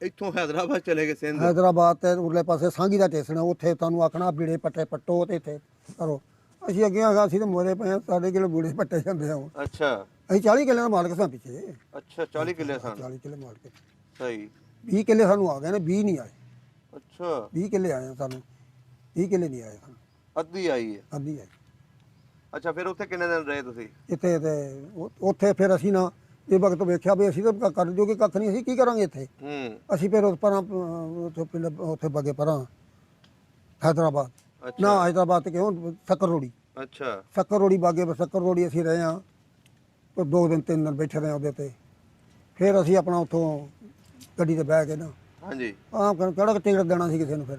ਇੱਥੋਂ ਹੈਦਰਾਬਾਦ ਚਲੇ ਗਏ ਸਿੰਧ। ਹੈਦਰਾਬਾਦ ਤੇ ਉਰਲੇ ਪਾਸੇ ਸਾਂਗੀ ਦਾ ਸਟੇਸ਼ਨ ਹੈ, ਉੱਥੇ ਤੁਹਾਨੂੰ ਆਖਣਾ ਬੀੜੇ ਪੱਟੇ ਪੱਟੋ ਤੇ ਇੱਥੇ ਕਰੋ। ਅਸੀਂ ਅੱਗੇ ਹੈਗਾ, ਅਸੀਂ ਤਾਂ ਮੋਰੇ ਪਏ ਹਾਂ, ਸਾਡੇ ਕਿਲੇ ਬੂੜੇ ਪੱਟੇ ਜਾਂਦੇ ਆ। ਅੱਛਾ ਅਸੀਂ 40 ਕਿੱਲਿਆਂ ਦਾ ਮਾਲਕ ਸਾਂ ਪਿੱਛੇ। ਅੱਛਾ 40 ਕਿੱਲੇ ਸਨ। 40 ਕਿੱਲੇ ਮਾਲਕ। ਸਹੀ। 20 ਕਿੱਲੇ ਸਾਨੂੰ ਆ ਗਏ ਨੇ, 20 ਨਹੀਂ ਆਏ। ਅੱਛਾ 20 ਕਿੱਲੇ ਆਏ ਆ ਸਾਨੂੰ, 20 ਕਿੱਲੇ ਨਹੀਂ ਆਏ ਸਾਨੂੰ, ਅੱਧੀ ਆਈ ਹੈ। ਅੱਧੀ ਆਈ। ਅੱਛਾ, ਫਿਰ ਉੱਥੇ ਕਿੰਨੇ ਦਿਨ ਰਹੇ ਤੁਸੀਂ? ਇੱਥੇ ਤੇ ਉੱਥੇ ਫਿਰ ਅਸੀਂ ਨਾ ਇਹ ਵਕਤ ਵੇਖਿਆ ਵੀ ਅਸੀਂ ਤਾਂ ਕਰ ਜੋਗੇ ਕੱਖ ਨਹੀਂ, ਅਸੀਂ ਕੀ ਕਰਾਂਗੇ ਇੱਥੇ। ਅਸੀਂ ਫਿਰ ਉਸ ਪਰਾਂ ਉੱਥੇ ਪਿੰਡ ਉੱਥੇ ਬਗੇ ਪਰਾਂ ਹੈਦਰਾਬਾਦ। ਅੱਛਾ। ਨਾ ਹੈਦਰਾਬਾਦ ਤੇ ਕਿਉਂ ਸ਼ੱਕਰ ਰੋੜੀ। ਅੱਛਾ ਸ਼ੱਕਰ ਰੋੜੀ ਬਾਗੇ ਪਰ ਸ਼ੱਕਰ ਰੋੜੀ ਅਸੀਂ ਰਹੇ ਹਾਂ, 2 ਦਿਨ 3 ਦਿਨ ਬੈਠੇ ਰਹੇ ਉਹਦੇ ਤੇ। ਫਿਰ ਅਸੀਂ ਆਪਣਾ ਉੱਥੋਂ ਗੱਡੀ ਤੇ ਬਹਿ ਕੇ ਨਾ ਹਾਂਜੀ ਕਿਹੜਾ ਟਿਕਟ ਦੇਣਾ ਸੀ ਕਿਸੇ ਨੂੰ। ਫਿਰ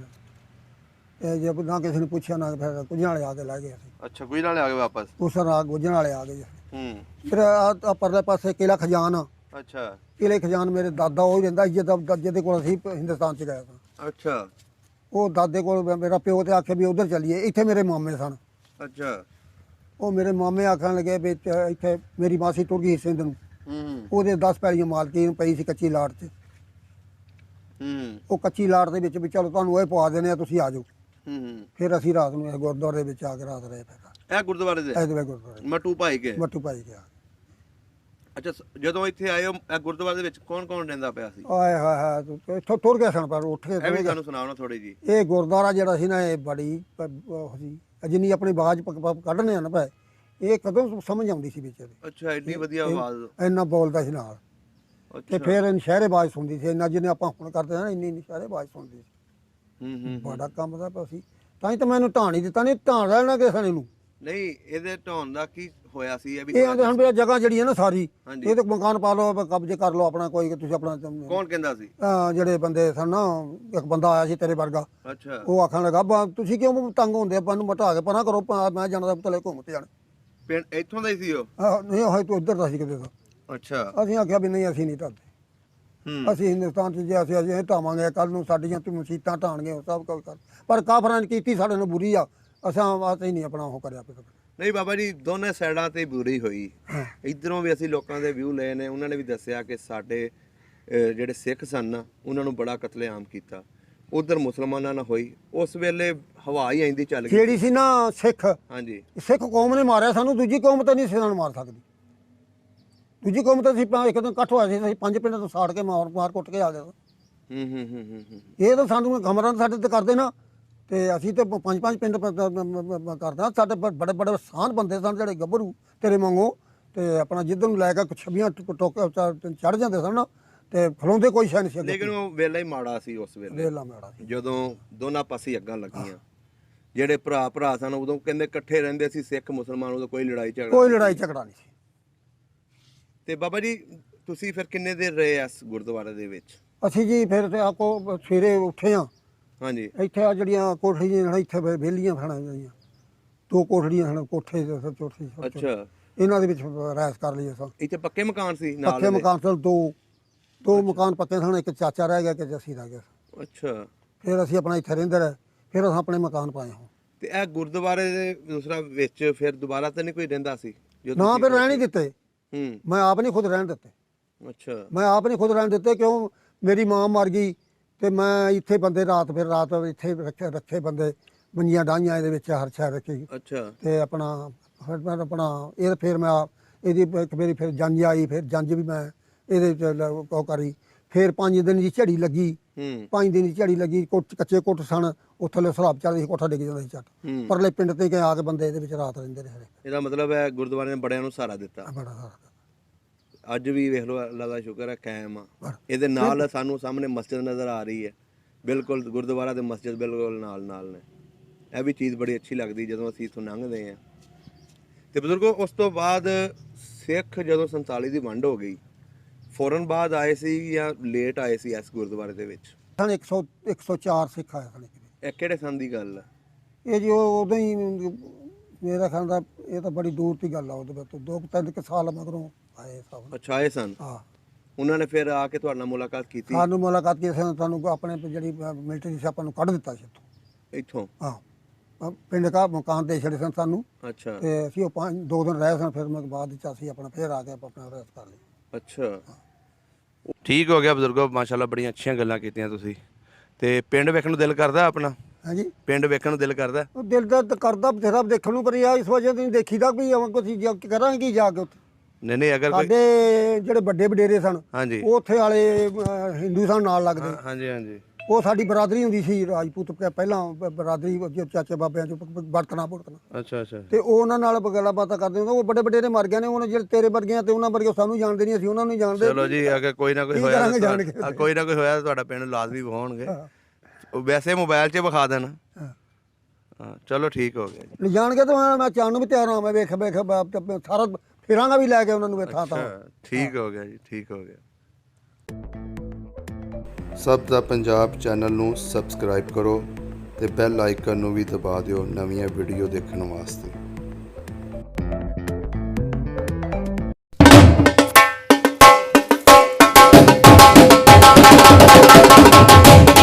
ਤੇ ਜੇ ਨਾ ਕਿਸੇ ਨੇ ਪੁੱਛਿਆ ਨਾ, ਫਿਰ ਗੁੱਜਰਾਂ ਵਾਲੇ ਆ ਕੇ ਲੈ ਗਏ ਅਸੀਂ। ਅੱਛਾ, ਗੁਜਰਾਂ ਵਾਲੇ ਆ ਗਏ ਵਾਪਸ। ਉਸ ਰਾਤ ਗੁੱਜਰਾਂ ਵਾਲੇ ਆ ਗਏ। ਹੂੰ। ਫਿਰ ਆ ਪਰਲੇ ਪਾਸੇ ਕਿਲਾ ਖਜ਼ਾਨ ਆ। ਅੱਛਾ ਕਿਲੇ ਖਜ਼ਾਨ ਮੇਰੇ ਦਾਦਾ ਉਹ ਹੀ ਰਹਿੰਦਾ ਸੀ, ਜਿਹਦੇ ਕੋਲ ਅਸੀਂ ਹਿੰਦੁਸਤਾਨ ਚ ਗਏ ਸਾਂ। ਅੱਛਾ ਉਹ ਦਾਦੇ ਕੋਲ ਮੇਰਾ ਪਿਓ ਤੇ ਆਖੇ ਵੀ ਉਧਰ ਚੱਲੀਏ। ਇੱਥੇ ਮੇਰੇ ਮਾਮੇ ਸਨ। ਅੱਛਾ। ਉਹ ਮੇਰੇ ਮਾਮੇ ਆਖਣ ਲੱਗੇ ਵੀ ਇੱਥੇ ਮੇਰੀ ਮਾਸੀ ਟੁਰ ਗਈ ਸਿੰਧ ਨੂੰ, ਉਹਦੇ 10 ਪੈਲੀਆਂ ਮਾਲਕੀ ਪਈ ਸੀ ਕੱਚੀ ਲਾਟ 'ਚ। ਉਹ ਕੱਚੀ ਲਾਟ ਦੇ ਵਿੱਚ ਵੀ ਚਲੋ ਤੁਹਾਨੂੰ ਇਹ ਪਵਾ ਦੇਣੇ ਆ, ਤੁਸੀਂ ਆ ਜਾਓ। ਫਿਰ ਅਸੀਂ ਰਾਤ ਨੂੰ ਇਹ ਗੁਰਦੁਆਰੇ ਦੇ ਵਿੱਚ ਆ ਕੇ ਰਾਤ ਰਹੇ। ਫਿਰ ਇਹ ਗੁਰਦੁਆਰੇ ਦੇ ਐਦਵੇ ਗੁਰਦੁਆਰੇ ਮੱਟੂ ਭਾਈ ਕੇ। ਮੱਟੂ ਭਾਈ ਗਿਆ। ਅੱਛਾ, ਜਦੋਂ ਇੱਥੇ ਆਏ ਹੋ ਇਹ ਗੁਰਦੁਆਰੇ ਦੇ ਵਿੱਚ ਕੌਣ ਕੌਣ ਰਹਿੰਦਾ ਪਿਆ ਸੀ? ਆਏ ਹਾਏ ਹਾਏ, ਇੱਥੋਂ ਤੁਰ ਗਏ ਸਨ ਪਰ ਉੱਠ ਕੇ ਇਹ ਵੀ ਸਾਨੂੰ ਸੁਣਾਓ ਨਾ ਥੋੜੀ ਜੀ। ਇਹ ਗੁਰਦੁਆਰਾ ਜਿਹੜਾ ਸੀ ਨਾ, ਇਹ ਬੜੀ ਉਹ ਸੀ, ਜਿੰਨੀ ਆਪਣੀ ਆਵਾਜ਼ ਕੱਢਨੇ ਆ ਨਾ ਭਾਈ, ਇਹ ਕਦੋਂ ਸਮਝ ਆਉਂਦੀ ਸੀ ਵਿੱਚ ਇਹਦੇ। ਅੱਛਾ, ਇੰਨੀ ਵਧੀਆ ਆਵਾਜ਼। ਇੰਨਾ ਬੋਲਦਾ ਸੀ ਨਾਲ। ਤੇ ਫਿਰ ਨਸ਼ਹਿਰੇ ਆਵਾਜ਼ ਸੁਣਦੀ ਸੀ, ਇੰਨਾ ਜਿਹਨੇ ਆਪਾਂ ਹੁਣ ਕਰਦੇ ਹਾਂ ਨਾ, ਇੰਨੀ ਨਸ਼ਹਿਰੇ ਆਵਾਜ਼ ਸੁਣਦੀ ਸੀ। ਬੜਾ ਕੰਮ ਦਾ ਪਿਆ ਸੀ, ਤਾਂ ਹੀ ਤਾਂ ਮੈਨੂੰ ਢਾਣ ਹੀ ਦਿੱਤਾ। ਨਹੀਂ ਢਾਣ ਲੈਣਾ ਕਿਸੇ ਨੇ ਨੂੰ। ਨਹੀਂ, ਇਹਦੇ ਢਾਉਣ ਦਾ ਕੀ ਹੋਇਆ ਸੀ? ਇਹ ਆਂਦੇ ਹੁਣ ਵੀ ਇਹ ਜਗ੍ਹਾ ਜਿਹੜੀ ਹੈ ਨਾ ਸਾਰੀ, ਇਹ ਤੇ ਮਕਾਨ ਪਾ ਲਓ, ਕਬਜ਼ੇ ਕਰ ਲਓ ਆਪਣਾ, ਕੋਈ ਤੁਸੀਂ ਆਪਣਾ। ਕੌਣ ਕਹਿੰਦਾ ਸੀ? ਜਿਹੜੇ ਬੰਦੇ ਸਨ ਨਾ, ਇੱਕ ਬੰਦਾ ਆਇਆ ਸੀ ਤੇਰੇ ਵਰਗਾ। ਅੱਛਾ। ਉਹ ਆਖਣ ਲੱਗਾ ਤੁਸੀਂ ਕਿਉਂ ਤੰਗ ਹੁੰਦੇ, ਆਪਾਂ ਨੂੰ ਮਟਾ ਕੇ ਪਰਾਂ ਕਰੋ, ਮੈਂ ਜਾਣਾ ਤਲੇ ਘੁੰਮ ਤੇ ਜਾਣ। ਪਿੰਡ ਇੱਥੋਂ ਦਾ ਹੀ ਸੀ ਉਹ? ਨਹੀਂ ਹੋਏ ਤੂੰ ਉੱਧਰ ਦਾ ਸੀ ਕਿਤੇ ਦਾ। ਅੱਛਾ। ਅਸੀਂ ਆਖਿਆ ਵੀ ਨਹੀਂ, ਅਸੀਂ ਨਹੀਂ ਢਾਦੇ। ਅਸੀਂ ਹਿੰਦੁਸਤਾਨ 'ਚ ਜੇ ਅਸੀਂ ਢਾਵਾਂਗੇ, ਕੱਲ ਨੂੰ ਸਾਡੀਆਂ ਮਸੀਤਾਂ ਢਾਣਗੇ, ਸਭ ਕੁਝ ਕਰ। ਪਰ ਕਾਫਰਾਂ ਨੇ ਕੀਤੀ ਸਾਡੇ ਨੂੰ ਬੁਰੀ ਆ, ਅਸੀਂ ਨਹੀਂ ਆਪਣਾ ਉਹ ਕਰਿਆ। ਨਹੀਂ ਬਾਬਾ ਜੀ, ਦੋਨੇ ਸਾਈਡਾਂ ਤੇ ਬੁਰੀ ਹੋਈ। ਇਧਰੋਂ ਵੀ ਅਸੀਂ ਲੋਕਾਂ ਦੇ ਵਿਊ ਲਏ ਨੇ, ਉਹਨਾਂ ਨੇ ਵੀ ਦੱਸਿਆ ਕਿ ਸਾਡੇ ਜਿਹੜੇ ਸਿੱਖ ਸਨ ਨਾ, ਉਹਨਾਂ ਨੂੰ ਬੜਾ ਕਤਲੇਆਮ ਕੀਤਾ। ਉਧਰ ਮੁਸਲਮਾਨਾਂ ਨਾਲ ਹੋਈ, ਉਸ ਵੇਲੇ ਹਵਾ ਹੀ ਆਂਦੀ ਚੱਲ ਗਈ। ਜਿਹੜੀ ਸੀ ਨਾ ਸਿੱਖ, ਹਾਂਜੀ, ਸਿੱਖ ਕੌਮ ਨੇ ਮਾਰਿਆ ਸਾਨੂੰ, ਦੂਜੀ ਕੌਮ ਤਾਂ ਨਹੀਂ ਸਾਨੂੰ ਮਾਰ ਸਕਦੀ। ਦੂਜੀ ਕੌਮ ਤਾਂ ਅਸੀਂ ਇੱਕ ਦਿਨ ਇਕੱਠ ਹੋਇਆ ਸੀ, ਅਸੀਂ 5 ਪਿੰਡਾਂ ਤੋਂ ਸਾੜ ਕੇ ਮਾਰ ਕੁੱਟ ਕੇ ਆ ਗਏ। ਇਹ ਤਾਂ ਸਾਨੂੰ ਖਮਰਾਂ ਸਾਡੇ ਤੇ ਕਰਦੇ ਨਾ, ਤੇ ਅਸੀਂ ਤੇ 5-5 ਪਿੰਡ ਕਰਦਾ। ਸਾਡੇ ਬੜੇ ਬੜੇ ਸਾਨ ਬੰਦੇ ਸਨ ਜਿਹੜੇ ਗੱਭਰੂ ਤੇਰੇ ਵਾਂਗੂ, ਤੇ ਆਪਣਾ ਜਿੱਧਰ ਨੂੰ ਲੈ ਕੇ ਛੱਬੀਆਂ ਟੋਕੇ ਚੜ ਜਾਂਦੇ ਸਨ ਨਾ, ਤੇ ਖਲੋਂਦੇ ਕੋਈ ਸ਼ੈ ਨਹੀਂ ਸੀ। ਲੇਕਿਨ ਉਹ ਵੇਲਾ ਹੀ ਮਾੜਾ ਸੀ ਉਸ ਵੇਲੇ, ਵੇਲਾ ਮਾੜਾ ਸੀ ਜਦੋਂ ਦੋਨਾਂ ਪਾਸੇ ਅੱਗਾਂ ਲੱਗੀਆਂ। ਜਿਹੜੇ ਭਰਾ ਸਨ ਉਦੋਂ ਕਹਿੰਦੇ ਇਕੱਠੇ ਰਹਿੰਦੇ ਸੀ, ਸਿੱਖ ਮੁਸਲਮਾਨ, ਉਦੋਂ ਕੋਈ ਲੜਾਈ ਝਗੜਾ ਨਹੀਂ ਸੀ। ਤੇ ਬਾਬਾ ਜੀ, ਤੁਸੀਂ ਫਿਰ ਕਿੰਨੇ ਦੇਰ ਰਹੇ ਇਸ ਗੁਰਦੁਆਰੇ ਦੇ ਵਿੱਚ? ਅਸੀਂ ਜੀ ਫਿਰ ਤੇ ਆਪੋ ਸਵੇਰੇ ਉੱਠੇ ਆ। ਹਾਂਜੀ। ਇੱਥੇ ਆ ਜਿਹੜੀਆਂ ਕੋਠੜੀਆਂ ਹਨ, ਇੱਥੇ ਵਿਹਲੀਆਂ ਸਨ ਜਿਹੜੀਆਂ 2 ਕੋਠੜੀਆਂ ਹਨ, ਕੋਠੇ ਚੋਠੀ। ਅੱਛਾ। ਇਹਨਾਂ ਦੇ ਵਿੱਚ ਰਹਿਸ ਕਰ ਲਈ ਅਸਾਂ। ਇੱਥੇ ਪੱਕੇ ਮਕਾਨ ਸੀ ਨਾਲ? ਪੱਕੇ ਮਕਾਨ ਸਨ, 2 ਮਕਾਨ ਪੱਕੇ ਸਨ, ਇੱਕ ਚਾਚਾ ਰਹਿ ਗਿਆ, ਕਿ ਅਸੀਂ ਰਹਿ ਗਏ। ਅੱਛਾ। ਫਿਰ ਅਸੀਂ ਆਪਣਾ ਇੱਥੇ ਰਹਿੰਦੇ ਰਹੇ, ਫਿਰ ਅਸੀਂ ਆਪਣੇ ਮਕਾਨ ਪਾਏ ਹਾਂ। ਤੇ ਇਹ ਗੁਰਦੁਆਰੇ ਦੇ ਦੂਸਰਾ ਵਿੱਚ ਫਿਰ ਦੁਬਾਰਾ ਤਾਂ ਨਹੀਂ ਕੋਈ ਰਹਿੰਦਾ ਸੀ? ਨਾ ਫਿਰ ਰਹਿਣ ਹੀ ਦਿੱਤੇ। ਮੈਂ ਆਪ ਨਹੀਂ ਖੁਦ ਰਹਿਣ ਦਿੱਤੇ। ਅੱਛਾ। ਮੈਂ ਆਪ ਨਹੀਂ ਖੁਦ ਰਹਿਣ ਦਿੱਤੇ, ਕਿਉਂ ਮੇਰੀ ਮਾਂ ਮਰ ਗਈ ਤੇ ਮੈਂ ਇੱਥੇ ਬੰਦੇ ਰਾਤ ਇੱਥੇ ਰੱਖੇ ਬੰਦੇ, ਮੰਜੀਆਂ ਡਾਈਆਂ ਇਹਦੇ ਵਿੱਚ ਹਰ ਸ਼ਹਿਰ ਰੱਖੀ। ਅੱਛਾ। ਤੇ ਆਪਣਾ ਇਹ ਫਿਰ ਮੈਂ ਇਹਦੀ ਇੱਕ ਮੇਰੀ ਫਿਰ ਜੰਜ ਆਈ, ਫਿਰ ਜੰਜ ਵੀ ਮੈਂ ਇਹਦੇ ਉਹ ਕਰੀ। ਫਿਰ 5 ਦਿਨ ਦੀ ਝੜੀ ਲੱਗੀ। 5 ਦਿਨ ਦੀ ਝੜੀ ਲੱਗੀ, ਕੱਚੇ ਕੁੱਟ ਸਨ, ਉਹ ਥੱਲੇ ਸਲਾਬ ਚੜ੍ਹਦੀ ਸੀ, ਕੋਠਾ ਡਿੱਗ ਜਾਂਦਾ ਸੀ ਝੱਟ। ਪਰਲੇ ਪਿੰਡ ਤੇ ਕੇ ਆ ਕੇ ਬੰਦੇ ਇਹਦੇ ਵਿੱਚ ਰਾਤ ਰਹਿੰਦੇ ਰਹੇ। ਇਹਦਾ ਮਤਲਬ ਹੈ ਗੁਰਦੁਆਰੇ ਨੇ ਬੜਿਆਂ ਨੂੰ ਸਹਾਰਾ ਦਿੱਤਾ। ਬੜਾ ਸਾਰਾ ਅੱਜ ਵੀ ਵੇਖ ਲਓ, ਅੱਲਾ ਦਾ ਸ਼ੁਕਰ ਹੈ, ਕਾਇਮ ਆ। ਇਹਦੇ ਨਾਲ ਸਾਨੂੰ ਸਾਹਮਣੇ ਮਸਜਿਦ ਨਜ਼ਰ ਆ ਰਹੀ ਹੈ, ਬਿਲਕੁਲ ਗੁਰਦੁਆਰਾ ਤੇ ਮਸਜਿਦ ਬਿਲਕੁਲ ਨਾਲ ਨੇ। ਇਹ ਵੀ ਚੀਜ਼ ਬੜੀ ਅੱਛੀ ਲੱਗਦੀ ਜਦੋਂ ਅਸੀਂ ਇੱਥੋਂ ਲੰਘਦੇ ਹਾਂ। ਤੇ ਬਜ਼ੁਰਗੋ, ਉਸ ਤੋਂ ਬਾਅਦ ਸਿੱਖ ਜਦੋਂ 47 ਦੀ ਵੰਡ ਹੋ ਗਈ, ਫੌਰਨ ਬਾਅਦ ਆਏ ਸੀ ਜਾਂ ਲੇਟ ਆਏ ਸੀ ਇਸ ਗੁਰਦੁਆਰੇ ਦੇ ਵਿੱਚ? ਸਨ 104 ਸਿੱਖ ਆਏ ਸਨ। ਇਹ ਕਿਹੜੇ ਸੰਨ ਦੀ ਗੱਲ ਹੈ? ਇਹ ਜੀ ਉਦੋਂ ਹੀ ਮੇਰਾ ਖਿਆਲ ਦਾ ਇਹ ਤਾਂ ਬੜੀ ਦੂਰ ਦੀ ਗੱਲ ਆ, ਉਹਦੇ ਵਿੱਚ 2-3 ਸਾਲ ਮਗਰੋਂ ਆਏ ਸਭ। ਅੱਛਾ ਆਏ ਸਨ। ਹਾਂ, ਉਹਨਾਂ ਨੇ ਫਿਰ ਆ ਕੇ ਤੁਹਾਡੇ ਨਾਲ ਮੁਲਾਕਾਤ ਕੀਤੀ? ਸਾਨੂੰ ਮੁਲਾਕਾਤ ਕੀਤੀ, ਸਾਨੂੰ ਆਪਣੇ ਜਿਹੜੀ ਮਿਲਟਰੀ ਸੀ ਆਪਾਂ ਨੂੰ ਕੱਢ ਦਿੱਤਾ ਸੀ ਇੱਥੋਂ? ਹਾਂ, ਪਿੰਡ ਦਾ ਮਕਾਨ ਦੇ ਛੜੇ ਸਨ ਸਾਨੂੰ। ਅੱਛਾ ਤੇ ਅਸੀਂ ਉਹ 2 ਦਿਨ ਰਹੇ ਸਨ, ਫਿਰ ਮੈਂ ਬਾਅਦ ਵਿੱਚ ਅਸੀਂ ਆਪਣਾ ਫਿਰ ਆ ਕੇ ਆਪਣਾ ਰੈਸਟ ਕਰ ਲਈ। ਅੱਛਾ ਠੀਕ ਹੋ ਗਿਆ ਬਜ਼ੁਰਗੋ, ਮਾਸ਼ਾਅੱਲਾ ਬੜੀਆਂ ਅੱਛੀਆਂ ਗੱਲਾਂ ਕੀਤੀਆਂ ਤੁਸੀਂ। ਤੇ ਪਿੰਡ ਵੇਖਣ ਨੂੰ ਦਿਲ ਕਰਦਾ ਆਪਣਾ? ਹਾਂਜੀ, ਪਿੰਡ ਵੇਖਣ ਨੂੰ ਦਿਲ ਕਰਦਾ? ਉਹ ਦਿਲ ਦਾ ਤਾਂ ਕਰਦਾ ਬਥੇਰਾ ਦੇਖਣ ਨੂੰ, ਪਰ ਇਹ ਆ ਇਸ ਵਜ੍ਹਾ ਤੋਂ ਨਹੀਂ ਦੇਖੀਦਾ ਵੀ ਕੁਝ ਕਰਾਂਗੇ ਕੀ ਜਾ ਕੇ ਉੱਥੇ। ਨਹੀਂ ਅਗਰ ਕੋਈ ਸਾਡੇ ਜਿਹੜੇ ਵੱਡੇ ਵਡੇਰੇ ਸਨ ਹਾਂਜੀ ਉਹ ਉੱਥੇ ਵਾਲੇ ਹਿੰਦੂ ਸਨ ਨਾਲ ਲੱਗਦੇ। ਹਾਂਜੀ ਹਾਂਜੀ ਉਹ ਸਾਡੀ ਬਰਾਦਰੀ ਹੁੰਦੀ ਸੀ ਰਾਜਪੂਤ ਪਹਿਲਾਂ ਬਰਾਦਰੀ ਚਾਚੇ ਬਾਬਿਆਂ ਚ ਵਰਤਣਾ ਭੁਗਤਣਾ। ਅੱਛਾ ਅੱਛਾ ਤੇ ਉਹ ਉਹਨਾਂ ਨਾਲ ਗੱਲਾਂ ਬਾਤਾਂ ਕਰਦੇ ਹੁੰਦੇ। ਉਹ ਵੱਡੇ ਵਡੇਰੇ ਮਰ ਗਏ ਨੇ, ਉਹਨਾਂ ਜਿਹੜੇ ਤੇਰੇ ਵਰਗੀਆਂ ਤੇ ਉਹਨਾਂ ਵਰਗੇ ਸਾਨੂੰ ਜਾਣਦੇ ਨਹੀਂ, ਅਸੀਂ ਉਹਨਾਂ ਨੂੰ ਜਾਣਦੇ। ਚਲੋ ਜੀ, ਅਗਰ ਕੋਈ ਨਾ ਕੋਈ ਹੋਇਆ ਤਾਂ ਕੋਈ ਨਾ ਕੋਈ ਹੋਇਆ ਤਾਂ ਤੁਹਾਡਾ ਪਿੰਡ ਲਾਜ਼ਮੀ ਵਿਖਾਉਣਗੇ। ਵੈਸੇ ਮੋਬਾਈਲ 'ਚ ਵਿਖਾ ਦੇਣ। ਹਾਂ ਚਲੋ ਠੀਕ ਹੋ ਗਿਆ ਜੀ। ਲਿਜਾਣ ਕੇ ਤਾਂ ਮੈਂ ਚਾਹਣ ਨੂੰ ਵੀ ਤਿਆਰ ਹਾਂ, ਮੈਂ ਵੇਖ ਸਾਰਾ ਫਿਰਾਂਗਾ ਵੀ ਲੈ ਕੇ ਉਹਨਾਂ ਨੂੰ ਥਾਂ ਥਾਂ। ਠੀਕ ਹੋ ਗਿਆ ਜੀ, ਠੀਕ ਹੋ ਗਿਆ। ਸਭ ਦਾ ਪੰਜਾਬ ਚੈਨਲ ਨੂੰ ਸਬਸਕ੍ਰਾਈਬ ਕਰੋ ਤੇ ਬੈਲ ਆਈਕਨ ਨੂੰ ਵੀ ਦਬਾ ਦਿਓ ਨਵੀਆਂ ਵੀਡੀਓ ਦੇਖਣ ਵਾਸਤੇ।